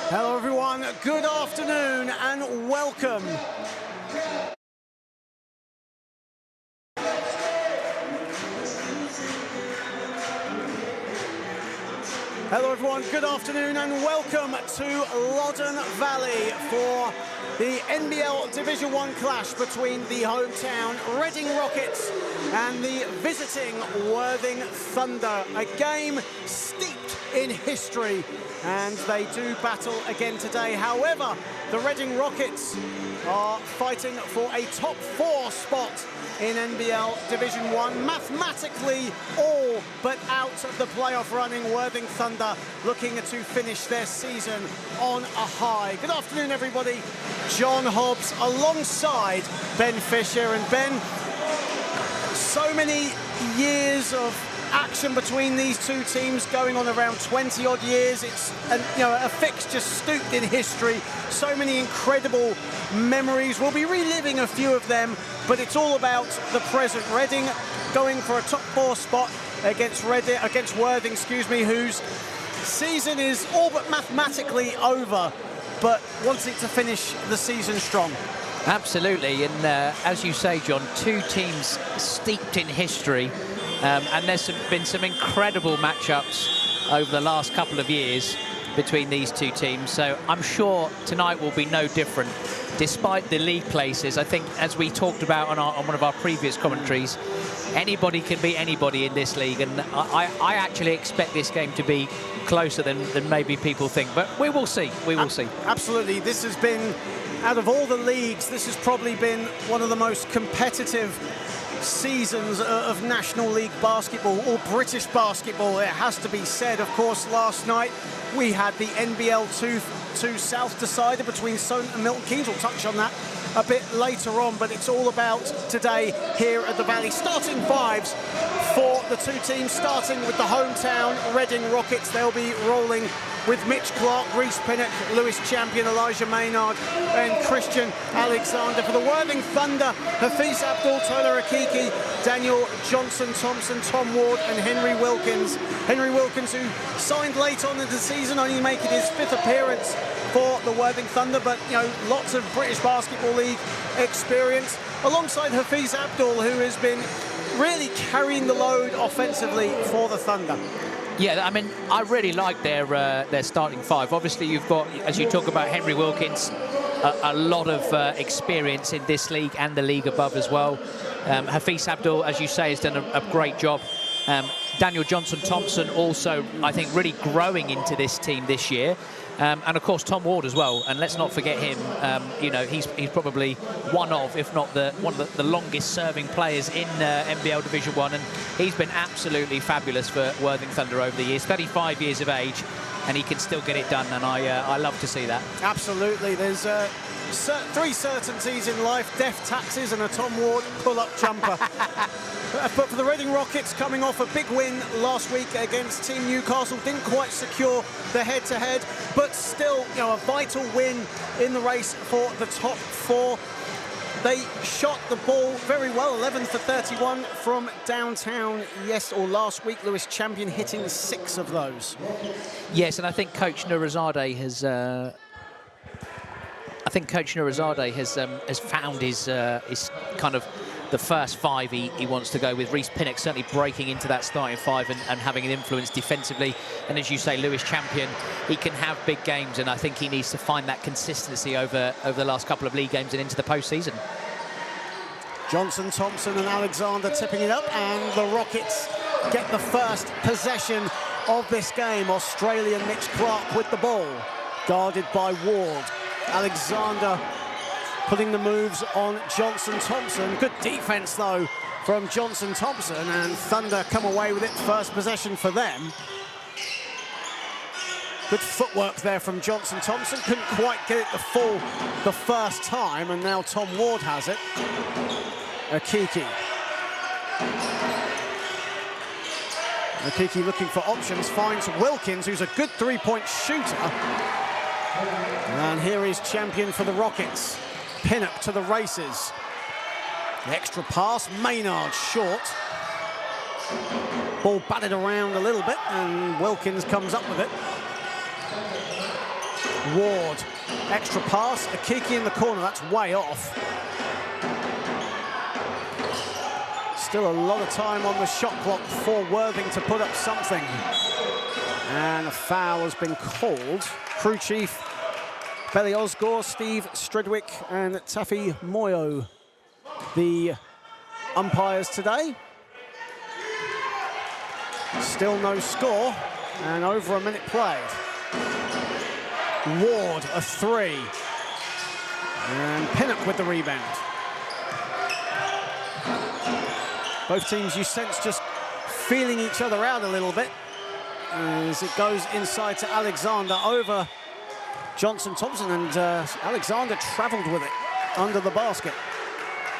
Hello everyone, good afternoon and welcome. Hello everyone, good afternoon and welcome to Loddon Valley for the NBL Division 1 clash between the hometown Reading Rockets and the visiting Worthing Thunder. A game steeped in history, and they do battle again today. However, the Reading Rockets are fighting for a top 4 spot in NBL Division 1, mathematically all but out of the playoff running. Worthing Thunder looking to finish their season on a high. Good afternoon, everybody. John Hobbs alongside Ben Fisher. And Ben, so many years of action between these two teams, going on around 20 odd years. It's a fixture stooped in history. So many incredible memories. We'll be reliving a few of them, but it's all about the present. Reading going for a top 4 spot against Worthing, whose season is all but mathematically over, but wanting to finish the season strong. Absolutely, and as you say, John, two teams steeped in history. And there's been some incredible matchups over the last couple of years between these two teams. So I'm sure tonight will be no different. Despite the league places, I think, as we talked about on one of our previous commentaries, anybody can beat anybody in this league. And I actually expect this game to be closer than maybe people think. But we will see. We will see. Absolutely. This has been, out of all the leagues, this has probably been one of the most competitive seasons of National League basketball, or British basketball, it has to be said. Of course, last night we had the NBL2 South decider between Solent and Milton Keynes. We'll touch on that a bit later on, but it's all about today here at the Valley. Starting fives for the two teams, starting with the hometown Reading Rockets. They'll be rolling with Mitch Clark, Reese Pinnock, Lewis Champion, Elijah Maynard and Christian Alexander. For the Worthing Thunder, Hafiz Abdul, Tyler Akiki, Daniel Johnson Thompson, Tom Ward and Henry Wilkins. Henry Wilkins, who signed late on in the season, only making his 5th appearance for the Worthing Thunder, but lots of British Basketball League experience, alongside Hafiz Abdul, who has been really carrying the load offensively for the Thunder. Yeah, I mean, I really like their starting five. Obviously, you've got, as you talk about, Henry Wilkins, a lot of experience in this league and the league above as well. Hafiz Abdul, as you say, has done a great job. Daniel Johnson Thompson also, I think, really growing into this team this year. And of course Tom Ward as well, and let's not forget him. He's probably one of, if not one of the longest serving players in NBL Division 1, and he's been absolutely fabulous for Worthing Thunder over the years. 35 years of age, and he can still get it done, and I love to see that. Absolutely. There's 3 certainties in life: death, taxes and a Tom Ward pull-up jumper. But for the Reading Rockets, coming off a big win last week against Team Newcastle, didn't quite secure the head-to-head, but still, a vital win in the race for the top 4. They shot the ball very well, 11 for 31 from downtown last week. Lewis Champion hitting 6 of those. Yes, and I think Coach Nurazadeh has found his kind of the first 5 he wants to go with. Reese Pinnock certainly breaking into that starting 5 and having an influence defensively. And as you say, Lewis Champion, he can have big games, and I think he needs to find that consistency over the last couple of league games and into the postseason. Johnson, Thompson and Alexander tipping it up, and the Rockets get the first possession of this game. Australian Mitch Clark with the ball, guarded by Ward. Alexander putting the moves on Johnson Thompson. Good defense though from Johnson Thompson, and Thunder come away with it. First possession for them. Good footwork there from Johnson Thompson. Couldn't quite get it the first time, and now Tom Ward has it. Akiki. Akiki looking for options, finds Wilkins, who's a good 3-point shooter. And here is Champion for the Rockets. Pinnock to the races. The extra pass, Maynard short. Ball batted around a little bit, and Wilkins comes up with it. Ward, extra pass, Akiki in the corner, that's way off. Still a lot of time on the shot clock for Worthing to put up something. And a foul has been called. Crew chief Belly Osgore, Steve Stridwick and Taffy Moyo, the umpires today. Still no score and over a minute played. Ward, a three. And Pinnock with the rebound. Both teams, you sense, just feeling each other out a little bit as it goes inside to Alexander over Johnson-Thompson, and Alexander travelled with it under the basket.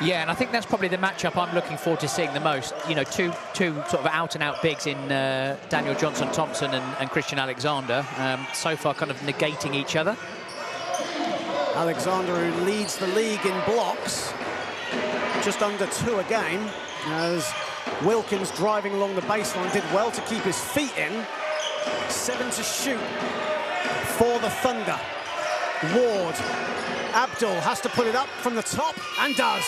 Yeah, and I think that's probably the matchup I'm looking forward to seeing the most. You know, two sort of out-and-out bigs in Daniel Johnson-Thompson and Christian Alexander, so far kind of negating each other. Alexander, who leads the league in blocks, just under 2 a game, as Wilkins driving along the baseline did well to keep his feet in. 7 to shoot for the Thunder. Ward, Abdul has to put it up from the top and does.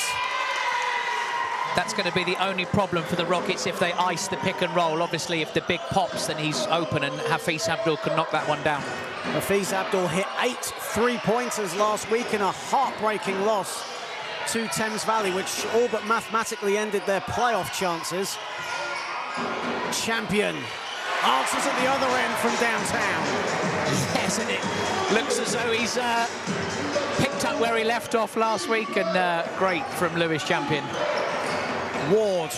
That's going to be the only problem for the Rockets if they ice the pick and roll. Obviously, if the big pops, then he's open and Hafiz Abdul can knock that one down. Hafiz Abdul hit 8 3-pointers last week in a heartbreaking loss to Thames Valley, which all but mathematically ended their playoff chances. Champion answers at the other end from downtown. Yes, and it looks as though he's picked up where he left off last week, and great from Lewis Champion. Ward.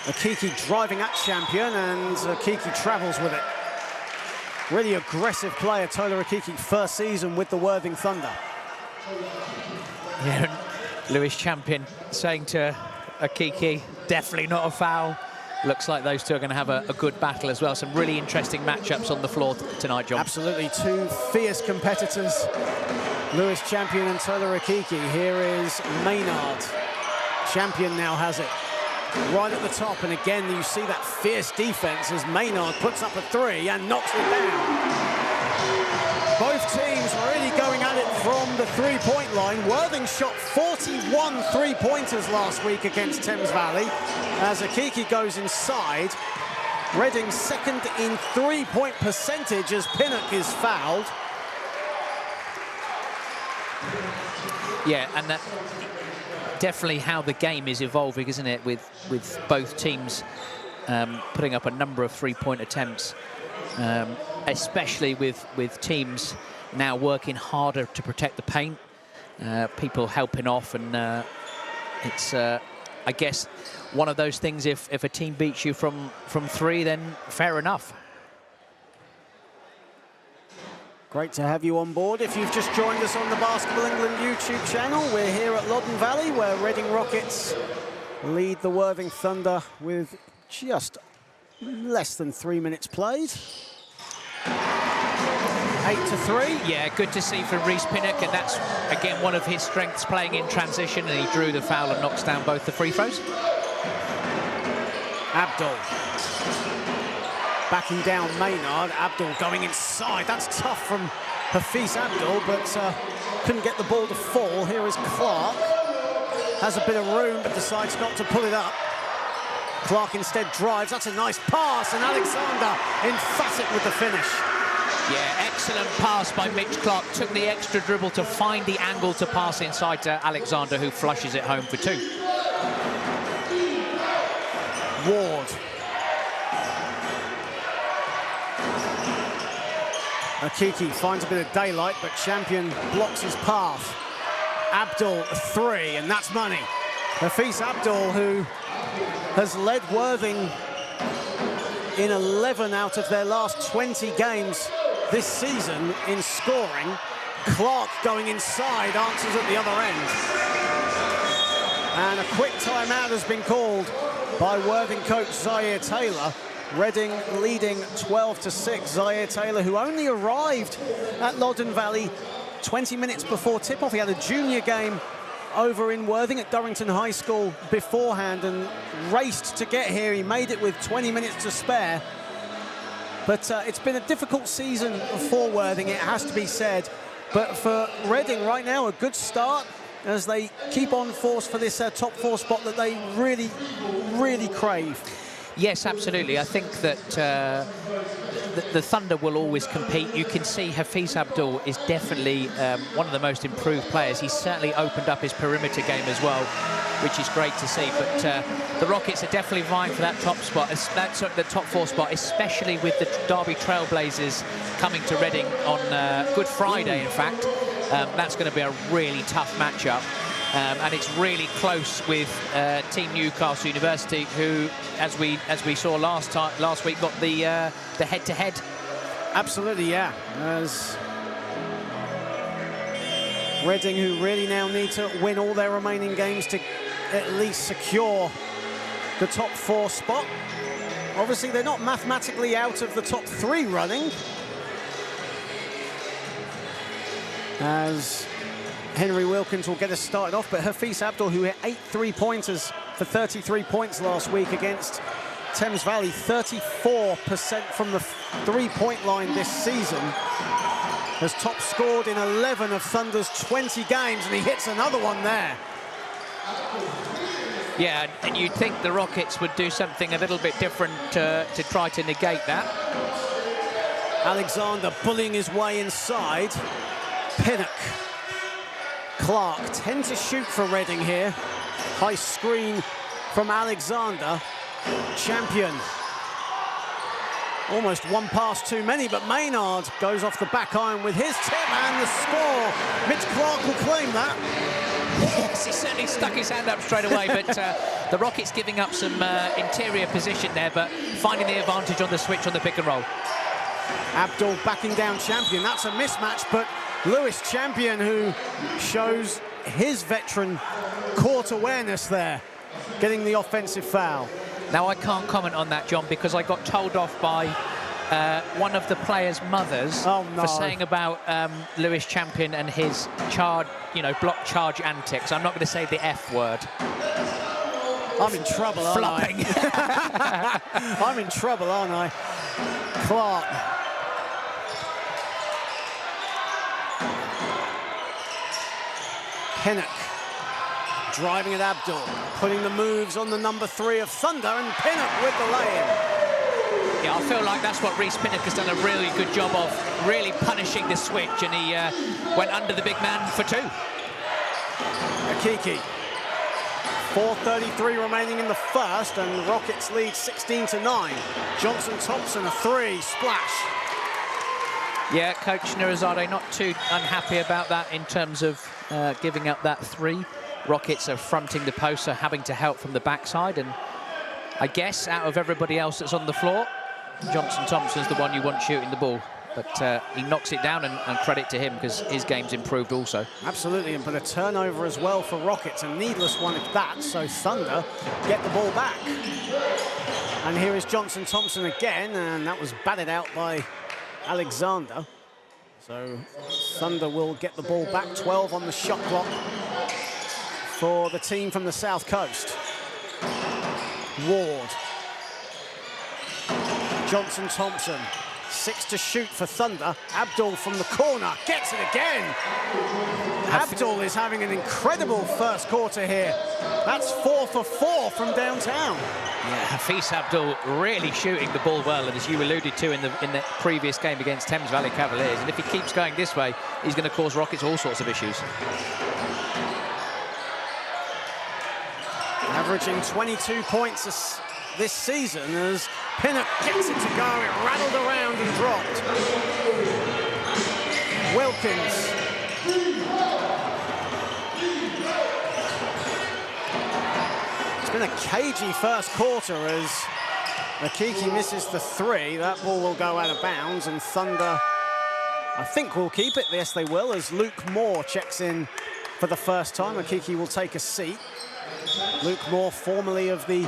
Akiki driving at Champion, and Akiki travels with it. Really aggressive player, Tola Akiki, first season with the Worthing Thunder. Yeah, and Lewis Champion saying to Akiki, definitely not a foul. Looks like those two are going to have a good battle as well. Some really interesting matchups on the floor tonight, John. Absolutely, two fierce competitors, Lewis Champion and Tola Akiki. Here is Maynard. Champion now has it right at the top, and again you see that fierce defense as Maynard puts up a three and knocks it down. Both teams really going at it from the three-point line. Worthing shot 41 three-pointers last week against Thames Valley as Akiki goes inside. Reading second in three-point percentage as Pinnock is fouled. Yeah, and that definitely how the game is evolving, isn't it, with both teams putting up a number of three-point attempts, especially with teams now working harder to protect the paint, people helping off, and it's, I guess, one of those things, if a team beats you from three, then fair enough. Great to have you on board. If you've just joined us on the Basketball England YouTube channel, we're here at Loddon Valley, where Reading Rockets lead the Worthing Thunder with just less than 3 minutes played. 8 to 3. Yeah, good to see from Reece Pinnock, and that's, again, one of his strengths, playing in transition, and he drew the foul and knocks down both the free throws. Abdul. Backing down Maynard. Abdul going inside. That's tough from Hafiz Abdul, but couldn't get the ball to fall. Here is Clark. Has a bit of room, but decides not to pull it up. Clark instead drives. That's a nice pass, and Alexander emphatic with the finish. Yeah, excellent pass by Mitch Clark. Took the extra dribble to find the angle to pass inside to Alexander, who flushes it home for two. Ward. Akiki finds a bit of daylight, but Champion blocks his path. Abdul, a three, and that's money. Hafiz Abdul, who has led Worthing in 11 out of their last 20 games this season in scoring. Clark going inside, answers at the other end. And a quick timeout has been called by Worthing coach Zaire Taylor. Reading leading 12 to 6. Zaire Taylor, who only arrived at Loddon Valley 20 minutes before tip-off. He had a junior game over in Worthing at Durrington High School beforehand and raced to get here. He made it with 20 minutes to spare. But it's been a difficult season for Worthing, it has to be said. But for Reading right now, a good start as they keep on force for this top 4 spot that they really, really crave. Yes, absolutely. I think that the Thunder will always compete. You can see Hafiz Abdul is definitely one of the most improved players. He's certainly opened up his perimeter game as well, which is great to see. But the Rockets are definitely vying for that top spot, that's the top 4 spot, especially with the Derby Trailblazers coming to Reading on Good Friday, in fact. That's going to be a really tough matchup. And it's really close with Team Newcastle University, who, as we saw last week, got the head-to-head. Absolutely, yeah. As Reading, who really now need to win all their remaining games to at least secure the top 4 spot. Obviously, they're not mathematically out of the top 3 running, as Henry Wilkins will get us started off, but Hafiz Abdul, who hit 8 3-pointers for 33 points last week against Thames Valley, 34% from the 3-point line this season, has top scored in 11 of Thunder's 20 games, and he hits another one there. Yeah, and you'd think the Rockets would do something a little bit different to try to negate that. Alexander bullying his way inside. Pinnock. Clark, 10 to shoot for Reading here. High screen from Alexander. Champion. Almost one pass too many, but Maynard goes off the back iron with his tip and the score. Mitch Clark will claim that. Yes, he certainly stuck his hand up straight away, but the Rockets giving up some interior position there, but finding the advantage on the switch on the pick and roll. Abdul backing down Champion. That's a mismatch, but Lewis Champion, who shows his veteran court awareness there, getting the offensive foul. Now, I can't comment on that, John, because I got told off by one of the players' mothers for saying about Lewis Champion and his block charge antics. I'm not going to say the F word. I'm in trouble, aren't I? I'm in trouble, aren't I? Clark. Pinnock driving at Abdul, putting the moves on the number 3 of Thunder, and Pinnock with the lay-in. Yeah, I feel like that's what Reece Pinnock has done a really good job of, really punishing the switch, and he went under the big man for 2. Akiki. 4:33 remaining in the first, and the Rockets lead 16-9. Johnson Thompson, a 3, splash. Yeah, Coach Nirazade not too unhappy about that in terms of giving up that 3. Rockets are fronting the post, so having to help from the backside, and I guess out of everybody else that's on the floor, Johnson Thompson's the one you want shooting the ball. But he knocks it down, and credit to him, because his game's improved also. Absolutely, and but a turnover as well for Rockets, a needless one at that, so Thunder get the ball back. And here is Johnson Thompson again, and that was batted out by Alexander. So Thunder will get the ball back, 12 on the shot clock for the team from the South Coast. Ward. Johnson Thompson. 6 to shoot for Thunder. Abdul from the corner gets it again. Abdul is having an incredible first quarter here. That's 4 for 4 from downtown. Yeah, Hafiz Abdul really shooting the ball well, and as you alluded to in the previous game against Thames Valley Cavaliers, and if he keeps going this way, he's going to cause Rockets all sorts of issues. Averaging 22 points this season as Pinnock gets it to go. It rattled around and dropped. Wilkins. It's been a cagey first quarter as Akiki misses the 3. That ball will go out of bounds, and Thunder, I think, will keep it. Yes, they will, as Luke Moore checks in for the first time. Akiki will take a seat. Luke Moore, formerly of the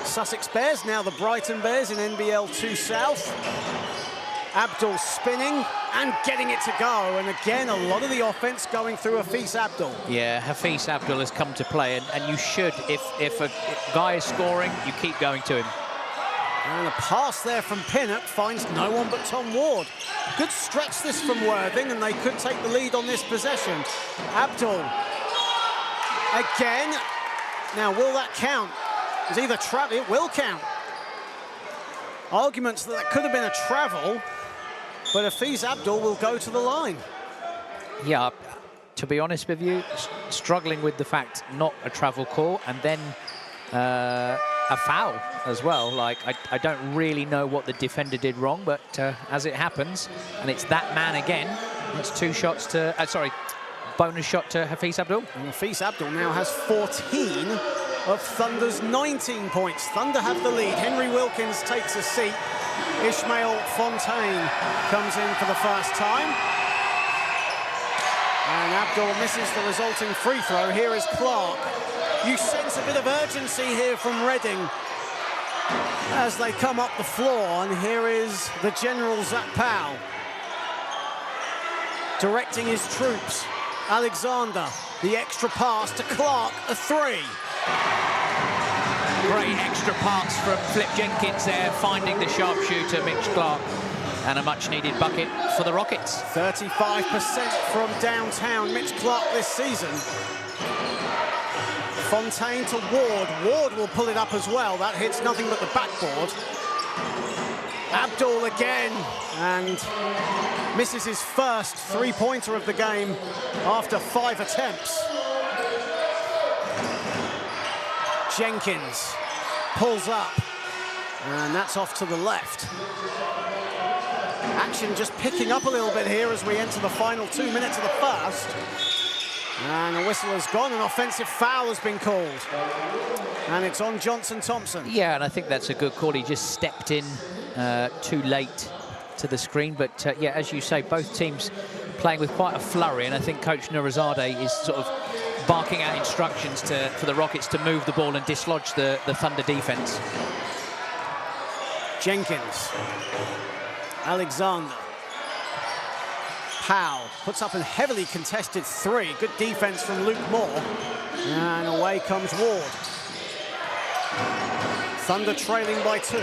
Sussex Bears, now the Brighton Bears in NBL2 South. Abdul spinning and getting it to go, and again a lot of the offense going through Hafiz Abdul. Yeah, Hafiz Abdul has come to play, and you should, if a guy is scoring, you keep going to him. And a pass there from Pinnock finds no one but Tom Ward. Good stretch this from Worthing, and they could take the lead on this possession. Abdul again. Now, will that count? It's either travel, it will count. Arguments that could have been a travel, but Hafiz Abdul will go to the line. Yeah, to be honest with you, struggling with the fact not a travel call, and then a foul as well. Like, I don't really know what the defender did wrong, but as it happens, and it's that man again, it's 2 shots to, bonus shot to Hafiz Abdul. And Hafiz Abdul now has 14 of Thunder's 19 points. Thunder have the lead. Henry Wilkins takes a seat. Ishmael Fontaine comes in for the first time. And Abdul misses the resulting free throw. Here is Clark. You sense a bit of urgency here from Reading as they come up the floor. And here is the General Zach Powell directing his troops. Alexander, the extra pass to Clark, a 3. Great extra pass from Flip Jenkins there, finding the sharpshooter, Mitch Clark, and a much-needed bucket for the Rockets. 35% from downtown, Mitch Clark this season. Fontaine to Ward. Ward will pull it up as well. That hits nothing but the backboard. Abdul again, and misses his first 3-pointer of the game after 5 attempts. Jenkins pulls up, and that's off to the left. Action just picking up a little bit here as we enter the final 2 minutes of the first. And the whistle has gone, an offensive foul has been called. And it's on Johnson Thompson. Yeah, and I think that's a good call. He just stepped in too late to the screen. But yeah, as you say, both teams playing with quite a flurry, and I think Coach Nurizadeh is sort of barking out instructions for the Rockets to move the ball and dislodge the Thunder defense. Jenkins. Alexander. Powell puts up a heavily contested 3. Good defense from Luke Moore. And away comes Ward. Thunder trailing by 2.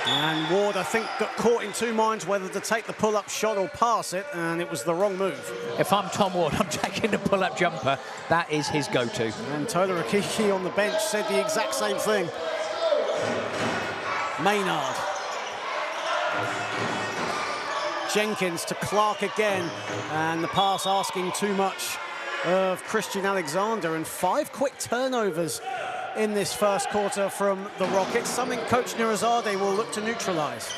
And Ward, I think, got caught in 2 minds whether to take the pull-up shot or pass it, and it was the wrong move. If I'm Tom Ward, I'm taking the pull-up jumper. That is his go-to. And Tola Akiki on the bench said the exact same thing. Maynard. Jenkins to Clark again, and the pass asking too much of Christian Alexander, and 5 quick turnovers in this first quarter from the Rockets, something Coach Nurizadeh will look to neutralize.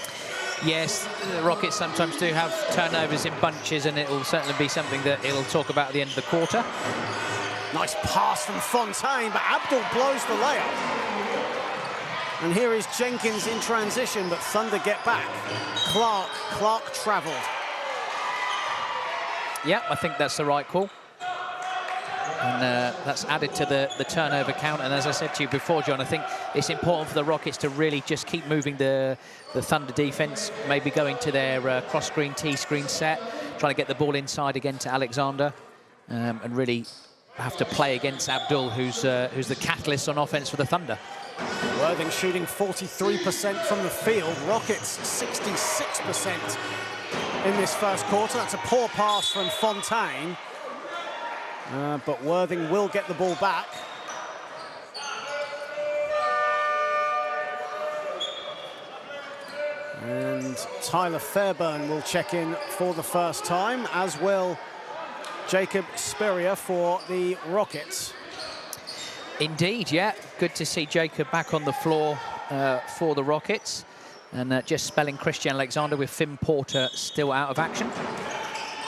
Yes, the Rockets sometimes do have turnovers in bunches, and it will certainly be something that he'll talk about at the end of the quarter. Nice pass from Fontaine, but Abdul blows the layup. And here is Jenkins in transition, but Thunder get back. Clark travelled. Yeah, I think that's the right call. And that's added to the turnover count. And as I said to you before, John, I think it's important for the Rockets to really just keep moving the Thunder defense, maybe going to their cross-screen, T-screen set, trying to get the ball inside again to Alexander, and really have to play against Abdul, who's the catalyst on offense for the Thunder. Worthing shooting 43% from the field. Rockets 66% in this first quarter. That's a poor pass from Fontaine. But Worthing will get the ball back. And Tyler Fairburn will check in for the first time, as will Jacob Spurrier for the Rockets. Indeed, yeah. Good to see Jacob back on the floor for the Rockets. And just spelling Christian Alexander with Finn Porter still out of action.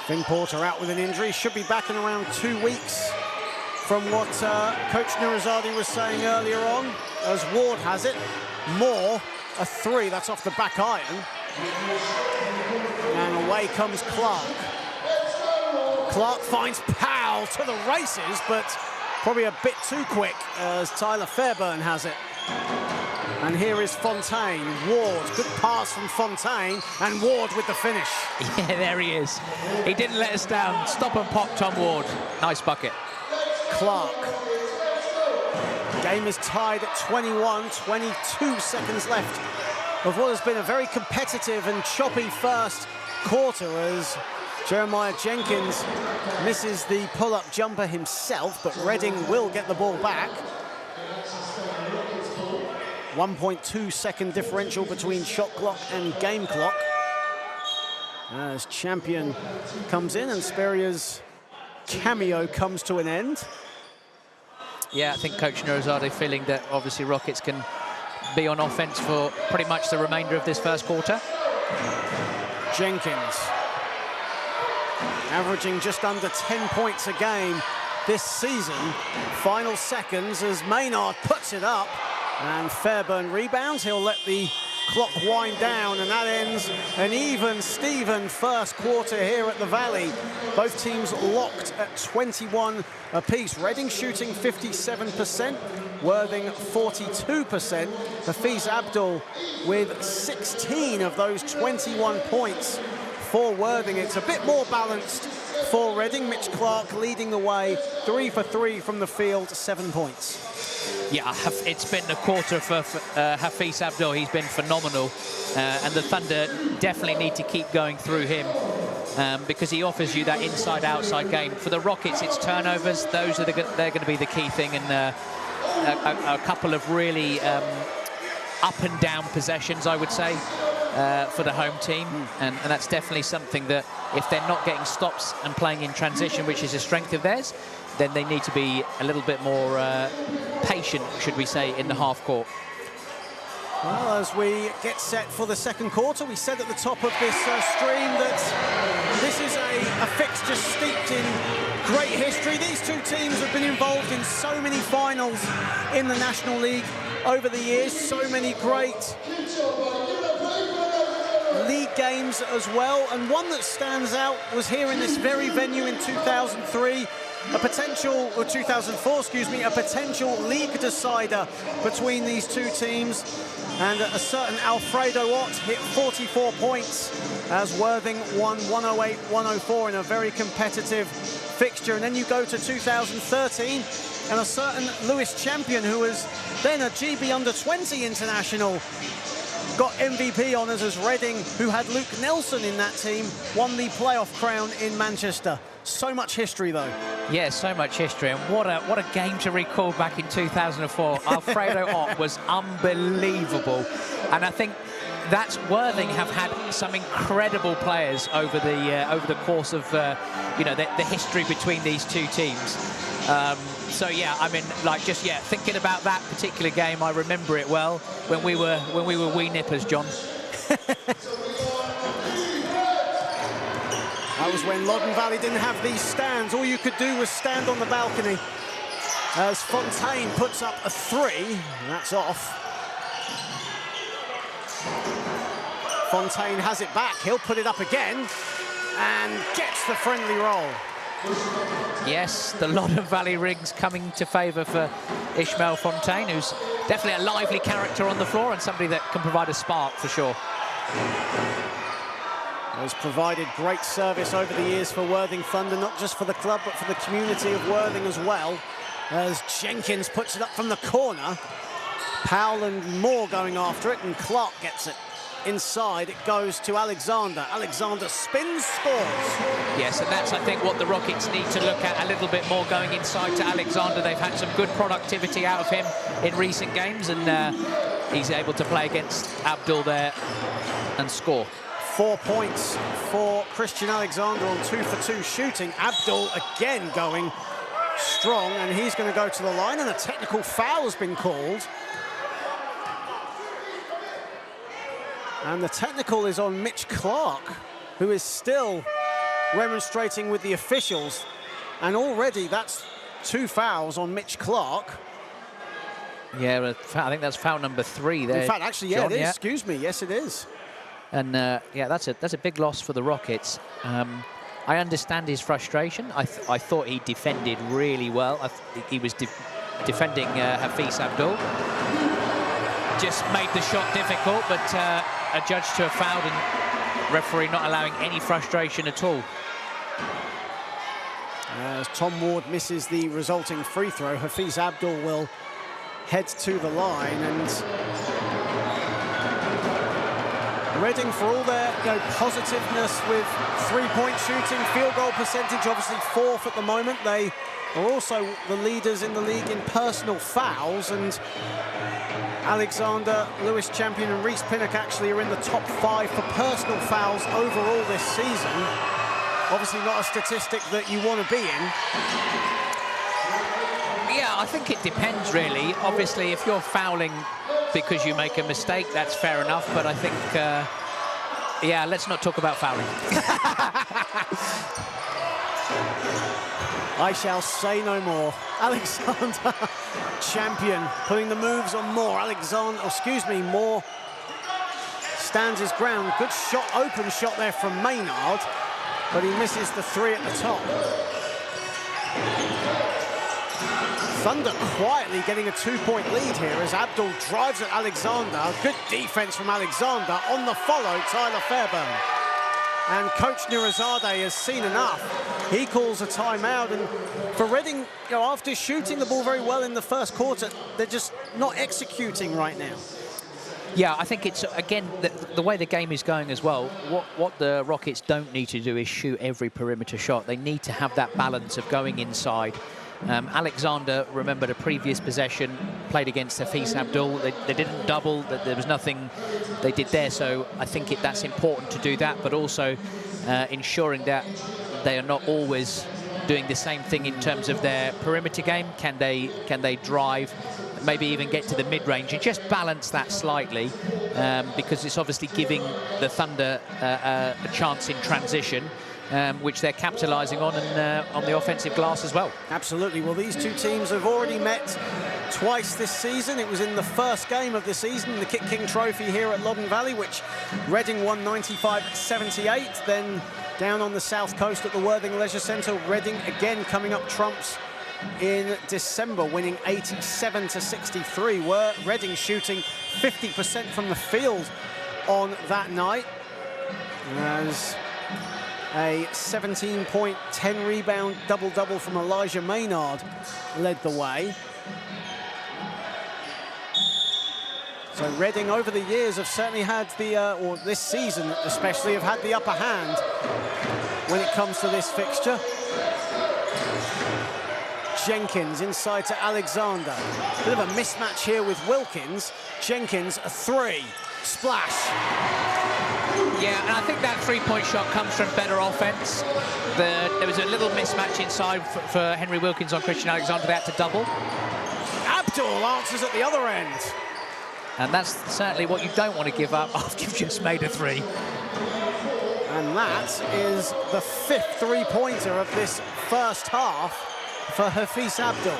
Finn Porter out with an injury. Should be back in around 2 weeks from what Coach Nurizadeh was saying earlier on. As Ward has it. Moore, a 3. That's off the back iron. And away comes Clark. Clark finds Powell to the races, but probably a bit too quick as Tyler Fairburn has it. And here is Fontaine. Ward, good pass from Fontaine, and Ward with the finish. Yeah, there he is. He didn't let us down. Stop and pop, Tom Ward. Nice bucket. Clark. Game is tied at 21, 22 seconds left of what has been a very competitive and choppy first quarter as Jeremiah Jenkins misses the pull-up jumper himself, but Reading will get the ball back. 1.2 second differential between shot clock and game clock. As Champion comes in and Speria's cameo comes to an end. Yeah, I think Coach Nurizade feeling that obviously Rockets can be on offense for pretty much the remainder of this first quarter. Jenkins averaging just under 10 points a game this season. Final seconds as Maynard puts it up and Fairburn rebounds. He'll let the clock wind down, and that ends an even Steven first quarter here at the Valley. Both teams locked at 21 apiece. Reading shooting 57%, Worthing 42%. Hafiz Abdul with 16 of those 21 points for Worthing. It's a bit more balanced for Reading. Mitch Clark leading the way, 3 for 3 from the field, 7 points. Yeah, it's been a quarter for Hafiz Abdul. He's been phenomenal. And the Thunder definitely need to keep going through him because he offers you that inside-outside game. For the Rockets, it's turnovers. Those are they're going to be the key thing. And a couple of really up-and-down possessions, I would say, for the home team. And that's definitely something that if they're not getting stops and playing in transition, which is a strength of theirs, then they need to be a little bit more patient, should we say, in the half court. Well, as we get set for the second quarter, we said at the top of this stream that this is a fixture steeped in great history. These two teams have been involved in so many finals in the National League over the years, so many great league games as well, and one that stands out was here in this very venue in 2003. A potential, or 2004, excuse me, a potential league decider between these two teams. And a certain Alfredo Ott hit 44 points as Worthing won 108-104 in a very competitive fixture. And then you go to 2013, and a certain Lewis Champion, who was then a GB Under-20 international, got MVP honours as Reading, who had Luke Nelson in that team, won the playoff crown in Manchester. So much history, though. Yeah, so much history, and what a game to recall back in 2004. Alfredo Ott was unbelievable, and I think that's Worthing have had some incredible players over the course of the history between these two teams. So yeah, I mean, like thinking about that particular game, I remember it well when we were wee nippers, John. That was when Loddon Valley didn't have these stands. All you could do was stand on the balcony. As Fontaine puts up a 3, that's off. Fontaine has it back. He'll put it up again and gets the friendly roll. Yes, the Loddon Valley rings coming to favour for Ishmael Fontaine, who's definitely a lively character on the floor and somebody that can provide a spark for sure. Has provided great service over the years for Worthing Thunder, not just for the club, but for the community of Worthing as well. As Jenkins puts it up from the corner. Powell and Moore going after it, and Clark gets it inside. It goes to Alexander. Alexander spins, scores. Yes, and that's, I think, what the Rockets need to look at a little bit more, going inside to Alexander. They've had some good productivity out of him in recent games, and he's able to play against Abdul there and score. 4 points for Christian Alexander on 2 for 2 shooting. Abdul again going strong, and he's going to go to the line, and a technical foul has been called. And the technical is on Mitch Clark, who is still remonstrating with the officials. And already that's 2 fouls on Mitch Clark. Yeah, I think that's foul number 3 there. In fact, actually, yeah, John, it is. Yeah. Excuse me. Yes, it is. And yeah, that's a big loss for the Rockets. I understand his frustration. I thought he defended really well. He was defending Hafiz Abdul. Just made the shot difficult, but adjudged to a foul, and referee not allowing any frustration at all. As Tom Ward misses the resulting free throw, Hafiz Abdul will head to the line. And Reading, for all their positiveness with three-point shooting, field goal percentage, obviously 4th at the moment. They are also the leaders in the league in personal fouls, and Alexander, Lewis Champion and Reese Pinnock actually are in the top 5 for personal fouls overall this season. Obviously not a statistic that you want to be in. Yeah, I think it depends, really. Obviously, if you're fouling because you make a mistake, that's fair enough. But I think, yeah, let's not talk about fouling. I shall say no more. Alexander Champion putting the moves on Moore. Moore stands his ground. Good shot, open shot there from Maynard, but he misses the 3 at the top. Thunder quietly getting a 2-point lead here as Abdul drives at Alexander. Good defense from Alexander. On the follow, Tyler Fairburn. And Coach Nirazadeh has seen enough. He calls a timeout, and for Reading, after shooting the ball very well in the first quarter, they're just not executing right now. Yeah, I think it's, again, the way the game is going as well, what the Rockets don't need to do is shoot every perimeter shot. They need to have that balance of going inside. Alexander, remember the previous possession, played against Hafiz Abdul. They didn't double, there was nothing they did there, so I think that's important to do that, but also ensuring that they are not always doing the same thing in terms of their perimeter game. Can they drive, maybe even get to the mid-range, and just balance that slightly, because it's obviously giving the Thunder a chance in transition, which they're capitalising on, and on the offensive glass as well. Absolutely. Well, these two teams have already met twice this season. It was in the first game of the season, the Kit King Trophy here at Loddon Valley, which Reading won 95-78. Then down on the south coast at the Worthing Leisure Centre, Reading again coming up trumps in December, winning 87-63. Reading shooting 50% from the field on that night, as a 17-point, 10-rebound double-double from Elijah Maynard led the way. So Reading over the years have certainly had or this season especially, have had the upper hand when it comes to this fixture. Jenkins inside to Alexander. Bit of a mismatch here with Wilkins. Jenkins, a 3. Splash. Yeah, and I think that three-point shot comes from better offense. There was a little mismatch inside for Henry Wilkins on Christian Alexander. They had to double. Abdul answers at the other end. And that's certainly what you don't want to give up after you've just made a 3. And that is the 5th three-pointer of this first half for Hafiz Abdul.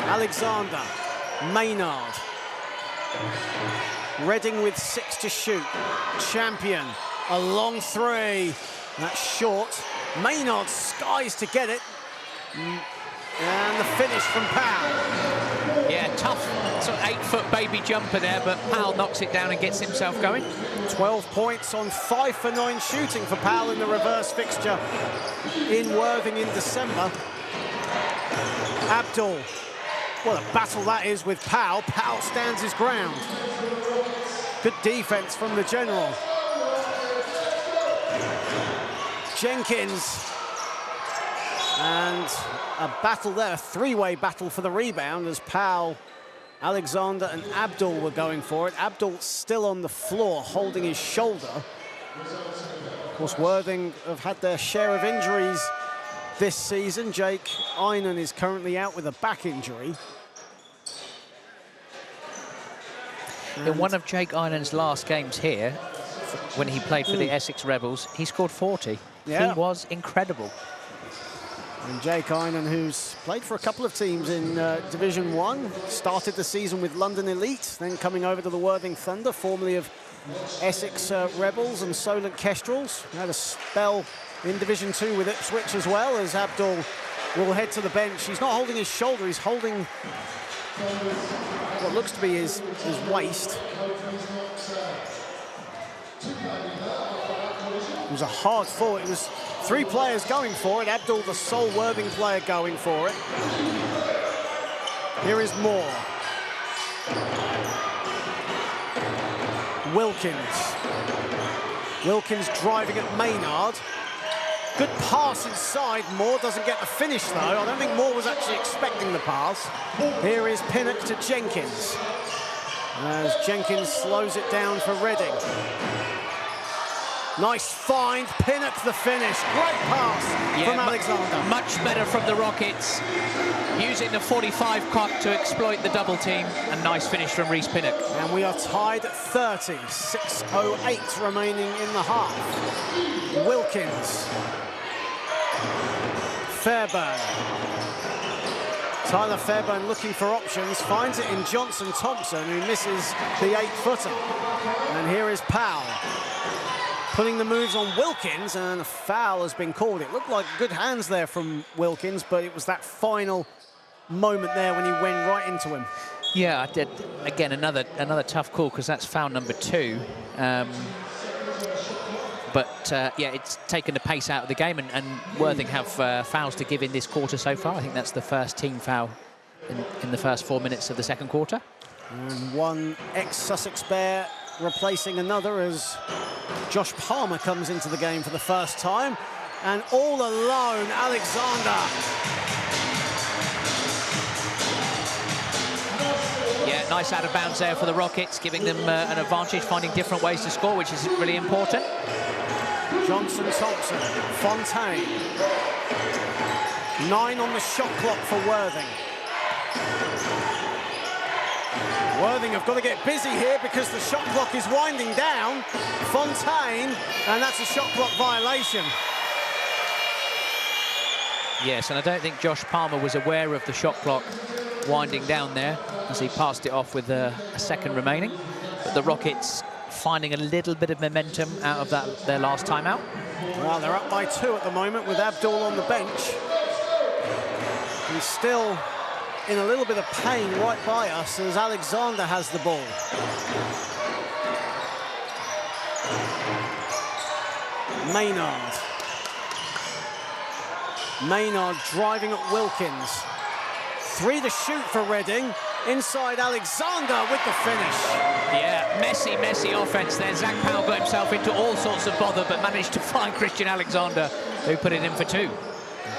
Alexander, Maynard. Reading with 6 to shoot. Champion, a long 3. That's short. Maynard skies to get it. And the finish from Powell. Yeah, tough sort of 8-foot baby jumper there, but Powell knocks it down and gets himself going. 12 points on 5 for 9 shooting for Powell in the reverse fixture in Worthing in December. Abdul, what a battle that is with Powell. Powell stands his ground. Good defense from the general. Jenkins. And a battle there, a 3-way battle for the rebound as Powell, Alexander and Abdul were going for it. Abdul still on the floor, holding his shoulder. Of course, Worthing have had their share of injuries this season. Jake Einan is currently out with a back injury. In one of Jake Einan's last games here, when he played for the Essex Rebels, he scored 40. Yeah. He was incredible. And Jake Einan, who's played for a couple of teams in Division 1, started the season with London Elite, then coming over to the Worthing Thunder, formerly of Essex Rebels and Solent Kestrels. Had a spell in Division 2 with Ipswich as well, as Abdul will head to the bench. He's not holding his shoulder, he's holding what looks to be his waist. It was a hard fall. It was 3 players going for it. Abdul, the sole Worthing player, going for it. Here is Moore. Wilkins. Wilkins driving at Maynard. Good pass inside. Moore doesn't get the finish, though. I don't think Moore was actually expecting the pass. Here is Pinnock to Jenkins, as Jenkins slows it down for Reading. Nice find. Pinnock the finish. Great pass from Alexander. Much better from the Rockets, using the 45 clock to exploit the double team. A nice finish from Reece Pinnock. And we are tied at 30. 6:08 remaining in the half. Wilkins. Fairbairn. Tyler Fairbairn looking for options, finds it in Johnson Thompson, who misses the 8-footer. And here is Powell, putting the moves on Wilkins, and a foul has been called. It looked like good hands there from Wilkins, but it was that final moment there when he went right into him. Yeah, I did. Again, another tough call, because that's foul number 2. Yeah, it's taken the pace out of the game, and Worthing have fouls to give in this quarter so far. I think that's the first team foul in the first 4 minutes of the second quarter. And one ex-Sussex Bear replacing another, as Josh Palmer comes into the game for the first time. And all alone, Alexander. Yeah, nice out of bounds there for the Rockets, giving them an advantage, finding different ways to score, which is really important. Johnson Thompson, Fontaine. 9 on the shot clock for Worthing. Worthing have got to get busy here because the shot clock is winding down. Fontaine, and that's a shot clock violation. Yes, and I don't think Josh Palmer was aware of the shot clock winding down there, as he passed it off with a second remaining. But the Rockets finding a little bit of momentum out of their last timeout. Well, they're up by 2 at the moment with Abdul on the bench. He's still in a little bit of pain right by us as Alexander has the ball. Maynard. Maynard driving at Wilkins. 3 to shoot for Reading. Inside Alexander with the finish. Yeah, messy offense there. Zach Powell got himself into all sorts of bother, but managed to find Christian Alexander, who put it in for 2.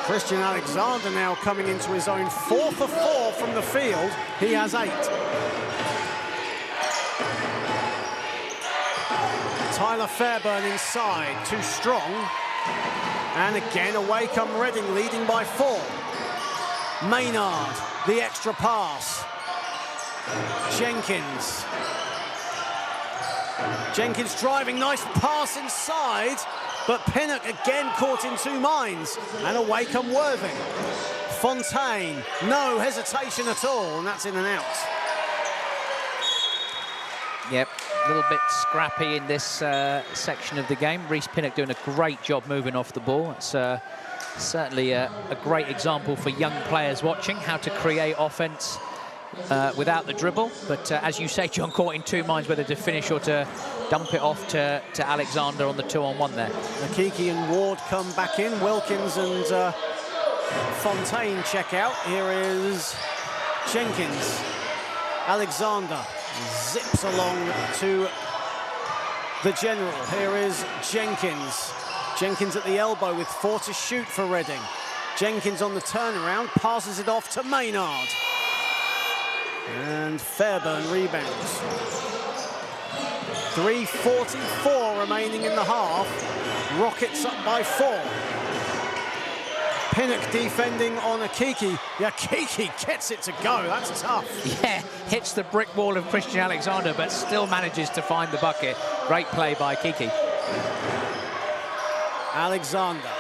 Christian Alexander now coming into his own, 4 for 4 from the field. He has 8. Tyler Fairbairn inside, too strong. And again, away come Reading, leading by 4. Maynard, the extra pass. Jenkins. Jenkins driving, nice pass inside, but Pinnock again caught in 2 minds, and away come Worthing. Fontaine, no hesitation at all, and that's in and out. Yep, A little bit scrappy in this section of the game. Reece Pinnock doing a great job moving off the ball. It's certainly a great example for young players watching how to create offense without the dribble. But as you say, John, caught in 2 minds whether to finish or to dump it off to Alexander on the 2-on-1 there. Akiki and Ward come back in. Wilkins and Fontaine check out. Here is Jenkins. Alexander zips along to the general. Here is Jenkins. Jenkins at the elbow with 4 to shoot for Reading. Jenkins on the turnaround, passes it off to Maynard. And Fairbairn rebounds. 3:44 remaining in the half. Rockets up by 4. Pinnock defending on Akiki. Akiki gets it to go. That's tough. Yeah, hits the brick wall of Christian Alexander, but still manages to find the bucket. Great play by Akiki. Alexander.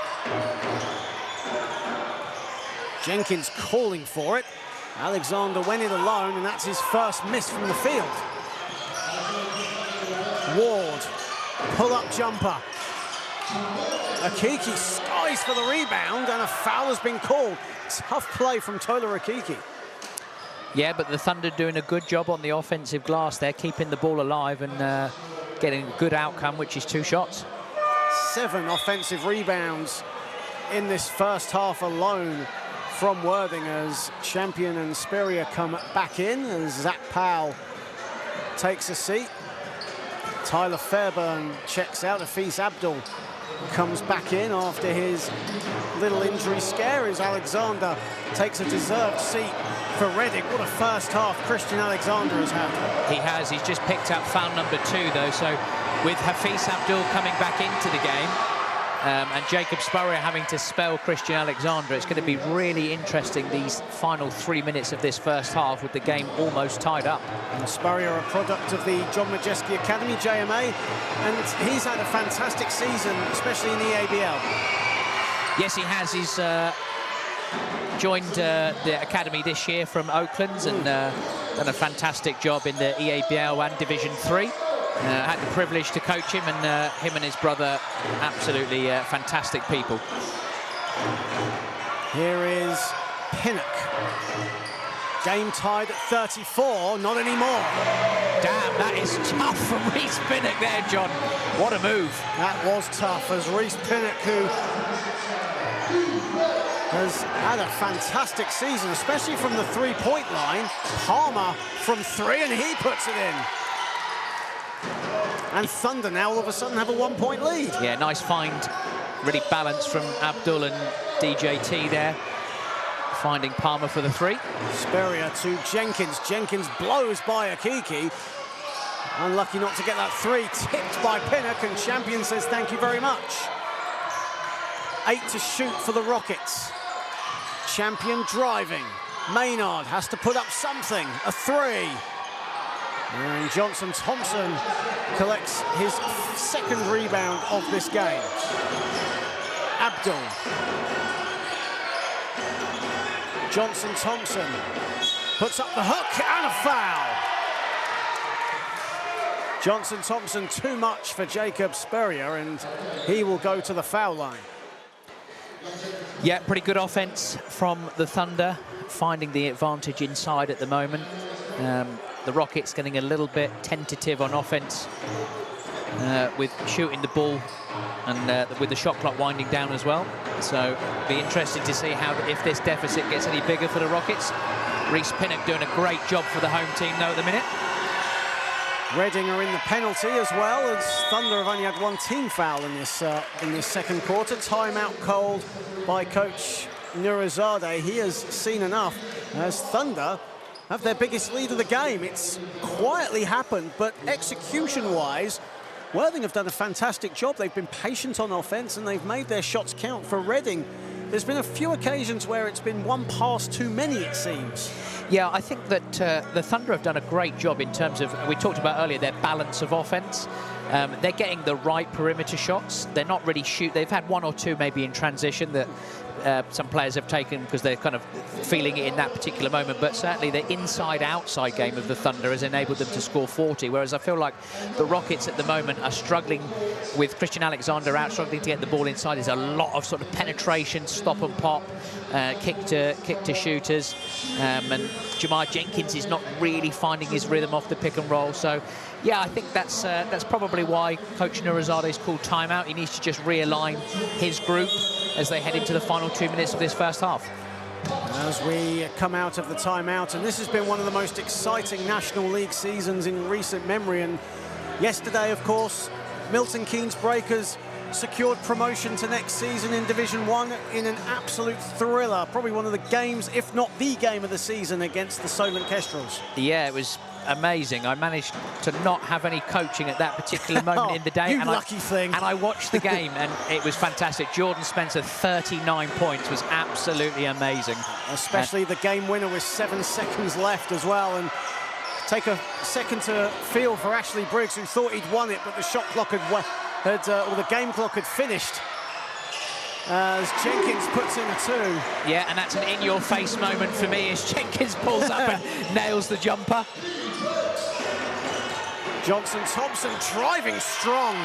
Jenkins calling for it. Alexander went it alone, and that's his first miss from the field. Ward, pull-up jumper. Akiki skies for the rebound, and a foul has been called. Tough play from Tola Akiki. Yeah, but the Thunder doing a good job on the offensive glass there, keeping the ball alive and getting a good outcome, which is 2 shots. 7 offensive rebounds in this first half alone from Worthing as Champion and Spurrier come back in, as Zach Powell takes a seat. Tyler Fairburn checks out. Hafiz Abdul comes back in after his little injury scare, as Alexander takes a deserved seat for Reading. What a first half Christian Alexander has had. He has. He's just picked up foul number 2, though. So with Hafiz Abdul coming back into the game and Jacob Spurrier having to spell Christian Alexander, it's going to be really interesting these final 3 minutes of this first half with the game almost tied up. And Spurrier, a product of the John Majeski Academy, JMA, and he's had a fantastic season, especially in the ABL. Yes, he has. He's joined the academy this year from Oakland's and done a fantastic job in the EABL1 Division 3. Had the privilege to coach him, and him and his brother, absolutely fantastic people. Here is Pinnock. Game tied at 34, not anymore. Damn, that is tough from Reece Pinnock there, John. What a move. That was tough, as Reece Pinnock, who has had a fantastic season, especially from the three-point line. Palmer from 3, and he puts it in. And Thunder now all of a sudden have a 1-point lead. Yeah, nice find. Really balanced from Abdul and DJT there. Finding Palmer for the 3. Spurrier to Jenkins. Jenkins blows by Akiki. Unlucky not to get that 3. Tipped by Pinnock, and Champion says thank you very much. 8 to shoot for the Rockets. Champion driving. Maynard has to put up something. A 3. And Johnson Thompson collects his 2nd rebound of this game. Abdul. Johnson Thompson puts up the hook, and a foul. Johnson Thompson too much for Jacob Spurrier, and he will go to the foul line. Yeah, pretty good offense from the Thunder, finding the advantage inside at the moment. The Rockets getting a little bit tentative on offense with shooting the ball and with the shot clock winding down as well. So be interested to see how if this deficit gets any bigger for the Rockets. Reece Pinnock doing a great job for the home team though at the minute. Reading are in the penalty as well, as Thunder have only had 1 team foul in this 2nd quarter. Timeout called by Coach Nurizadeh. He has seen enough as Thunder have their biggest lead of the game. It's quietly happened, but execution-wise, Worthing have done a fantastic job. They've been patient on offense, and they've made their shots count. For Reading, there's been a few occasions where it's been one pass too many, it seems. Yeah, I think that the Thunder have done a great job in terms of, we talked about earlier, their balance of offense. They're getting the right perimeter shots. They're not really they've had 1 or 2 maybe in transition that some players have taken because they're kind of feeling it in that particular moment, but certainly the inside-outside game of the Thunder has enabled them to score 40, whereas I feel like the Rockets at the moment are struggling with Christian Alexander out, struggling to get the ball inside. There's a lot of sort of penetration, stop and pop, kick to shooters, and Jamar Jenkins is not really finding his rhythm off the pick and roll. So yeah, I think that's probably why Coach Nurizadeh's called timeout. He needs to just realign his group as they head into the final 2 minutes of this first half. As we come out of the timeout, and this has been one of the most exciting National League seasons in recent memory. And yesterday, of course, Milton Keynes Breakers secured promotion to next season in Division 1 in an absolute thriller. Probably one of the games, if not the game of the season, against the Solent Kestrels. Yeah, it was amazing. I managed to not have any coaching at that particular moment in the day. You lucky thing. And I watched the game, and it was fantastic. Jordan Spencer, 39 points, was absolutely amazing. Especially the game winner with 7 seconds left as well. And take a second to feel for Ashley Briggs, who thought he'd won it, but the shot clock or the game clock had finished. As Jenkins puts in a 2. Yeah, and that's an in-your-face moment for me as Jenkins pulls up and nails the jumper. Johnson Thompson driving strong.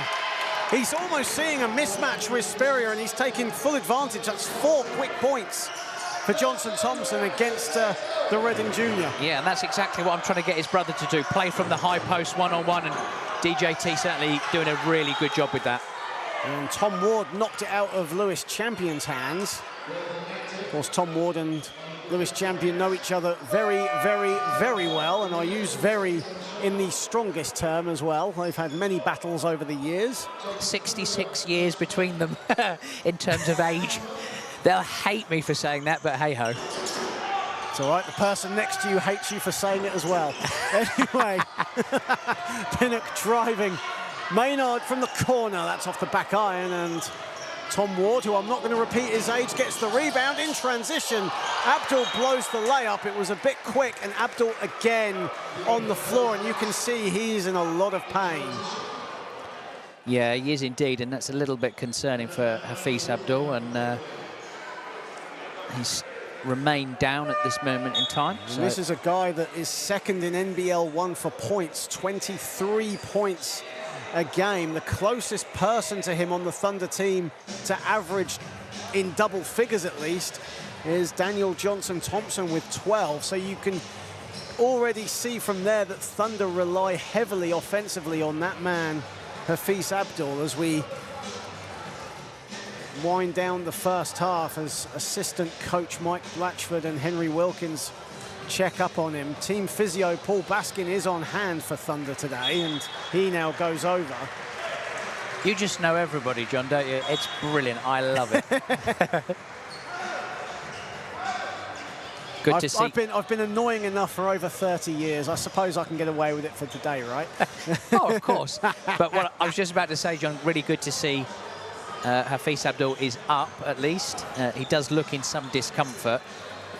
He's almost seeing a mismatch with Spurrier, and he's taking full advantage. That's 4 quick points for Johnson Thompson against the Reading junior. Yeah, and that's exactly what I'm trying to get his brother to do. Play from the high post one-on-one, and DJT certainly doing a really good job with that. And Tom Ward knocked it out of Lewis Champion's hands. Of course, Tom Ward and Lewis Champion know each other very, very, very well, and I use very in the strongest term as well. They've had many battles over the years. 66 years between them in terms of age. They'll hate me for saying that, but hey-ho. It's all right, the person next to you hates you for saying it as well. Anyway, Pinnock driving. Maynard from the corner, that's off the back iron, and Tom Ward, who I'm not going to repeat his age, gets the rebound in transition. Abdul blows the layup. It was a bit quick, and Abdul again on the floor, and you can see he's in a lot of pain. Yeah, he is indeed, and that's a little bit concerning for Hafiz Abdul, and he's remained down at this moment in time. So this is a guy that is second in NBL1 for points, 23 points a game. The closest person to him on the Thunder team to average in double figures at least is Daniel Johnson-Thompson with 12. So you can already see from there that Thunder rely heavily offensively on that man, Hafiz Abdul, as we wind down the first half as assistant coach Mike Blatchford and Henry Wilkins check up on him. Team physio Paul Baskin is on hand for Thunder today, and he now goes over. You just know everybody, John, don't you? It's brilliant. I love it. Good to see. I've been annoying enough for over 30 years. I suppose I can get away with it for today, right? Oh, of course. But what I was just about to say, John, really good to see Hafiz Abdul is up, at least. He does look in some discomfort.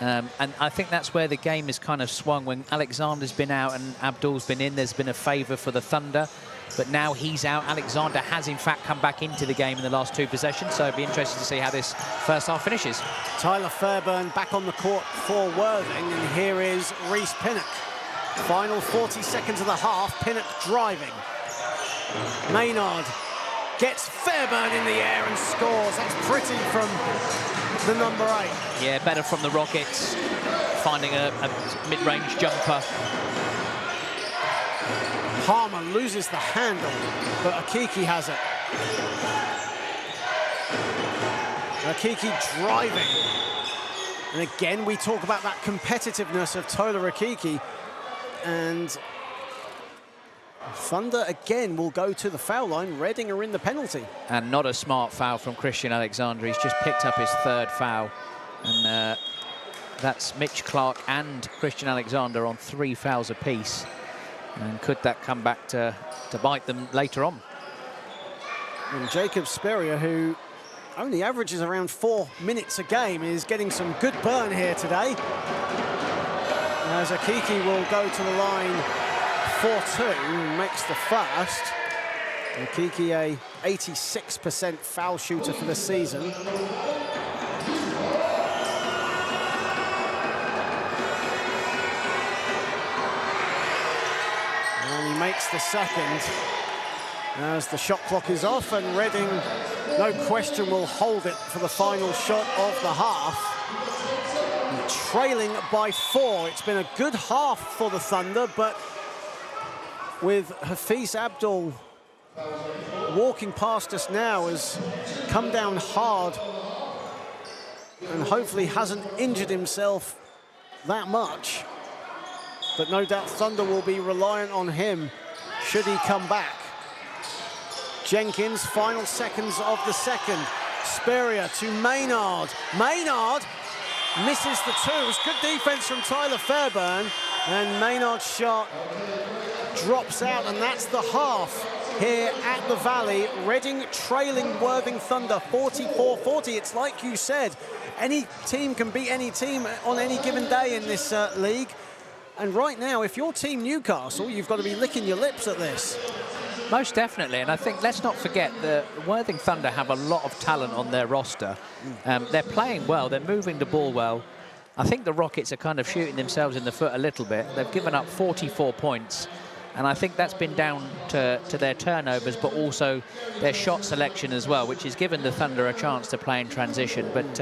And I think that's where the game has kind of swung. When Alexander's been out and Abdul's been in, there's been a favour for the Thunder. But now he's out. Alexander has, in fact, come back into the game in the last 2 possessions. So it'll be interesting to see how this first half finishes. Tyler Fairburn back on the court for Worthing. And here is Reece Pinnock. Final 40 seconds of the half. Pinnock driving. Maynard gets Fairburn in the air and scores. That's pretty from the number 8. Yeah, better from the Rockets, finding a mid-range jumper. Palmer loses the handle, but Akiki has it. Akiki driving. And again, we talk about that competitiveness of Tola Akiki. And Thunder again will go to the foul line. Reading are in the penalty. And not a smart foul from Christian Alexander. He's just picked up his 3rd foul. And that's Mitch Clark and Christian Alexander on 3 fouls apiece. And could that come back to bite them later on? And Jacob Speria, who only averages around 4 minutes a game, is getting some good burn here today. As Akiki will go to the line for 2 and makes the first. Akiki, a 86% foul shooter for the season. And he makes the second as the shot clock is off, and Reading, no question, will hold it for the final shot of the half. Trailing by 4. It's been a good half for the Thunder, but with Hafiz Abdul walking past us now, has come down hard and hopefully hasn't injured himself that much. But no doubt Thunder will be reliant on him should he come back. Jenkins, final seconds of the second. Speria to Maynard. Maynard misses the 2. It was good defense from Tyler Fairburn, and Maynard's shot drops out, and that's the half here at the Valley. Reading trailing Worthing Thunder 44-40. It's like you said, any team can beat any team on any given day in this league. And right now, if you're Team Newcastle, you've got to be licking your lips at this. Most definitely, and I think let's not forget the Worthing Thunder have a lot of talent on their roster. They're playing well, they're moving the ball well. I think the Rockets are kind of shooting themselves in the foot a little bit. They've given up 44 points. And I think that's been down to their turnovers, but also their shot selection as well, which has given the Thunder a chance to play in transition. But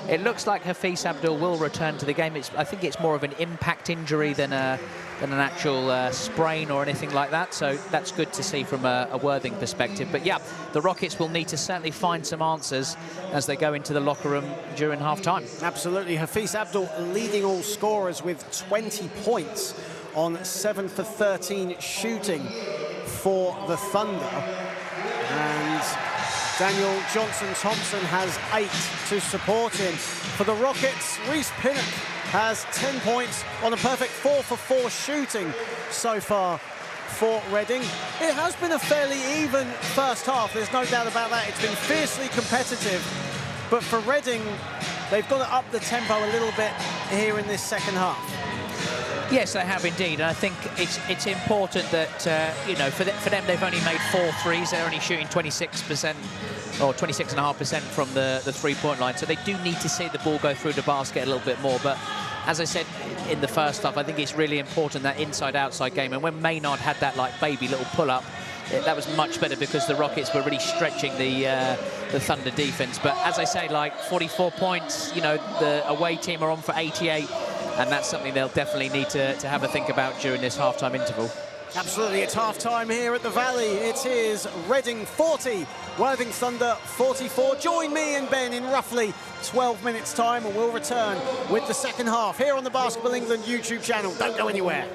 it looks like Hafiz Abdul will return to the game. I think it's more of an impact injury than an actual sprain or anything like that. So that's good to see from a Worthing perspective. But yeah, the Rockets will need to certainly find some answers as they go into the locker room during half-time. Absolutely. Hafiz Abdul leading all scorers with 20 points on 7 for 13 shooting for the Thunder. And Daniel Johnson-Thompson has 8 to support him. For the Rockets, Reece Pinnock has 10 points on a perfect 4 for 4 shooting so far for Reading. It has been a fairly even first half, there's no doubt about that. It's been fiercely competitive, but for Reading, they've got to up the tempo a little bit here in this second half. Yes, they have indeed, and I think it's important that you know, for them they've only made 4 threes. They're only shooting 26% or 26.5% from the three-point line, so they do need to see the ball go through the basket a little bit more. But as I said in the first half, I think it's really important, that inside-outside game. And when Maynard had that like baby little pull-up, that was much better because the Rockets were really stretching the Thunder defense. But as I say, like 44 points, you know, the away team are on for 88. And that's something they'll definitely need to have a think about during this half-time interval. Absolutely, it's half-time here at the Valley. It is Reading 40, Worthing Thunder 44. Join me and Ben in roughly 12 minutes' time, and we'll return with the second half here on the Basketball England YouTube channel. Don't go anywhere.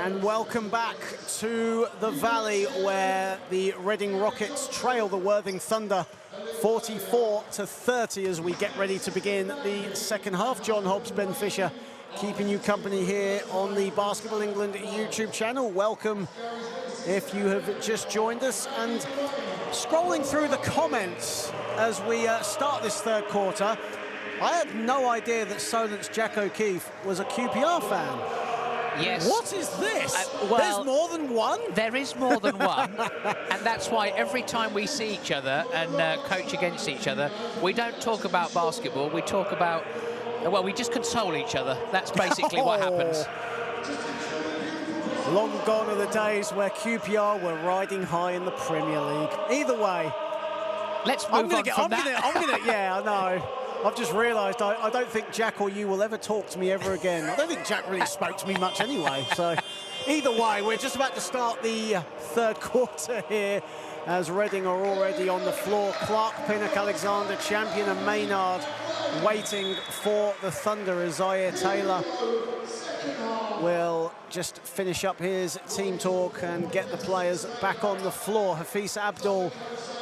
And welcome back to the Valley, where the Reading Rockets trail the Worthing Thunder 44-30 as we get ready to begin the second half. John Hobbs, Ben Fisher, keeping you company here on the Basketball England YouTube channel. Welcome if you have just joined us. And scrolling through the comments as we start this third quarter, I had no idea that Solent's Jack O'Keefe was a QPR fan. Yes. What is this? Well, there's more than one? There is more than one, and that's why every time we see each other and coach against each other, we don't talk about basketball, we talk about, well, we just console each other. That's basically what happens. Long gone are the days where QPR were riding high in the Premier League. Either way, let's move on from that. Yeah, I know. I've just realised I don't think Jack or you will ever talk to me ever again. I don't think Jack really spoke to me much anyway. So either way, we're just about to start the third quarter here as Reading are already on the floor. Clark, Pinnock, Alexander, Champion and Maynard waiting for the Thunder as Zaire Taylor will just finish up his team talk and get the players back on the floor. Hafiz Abdul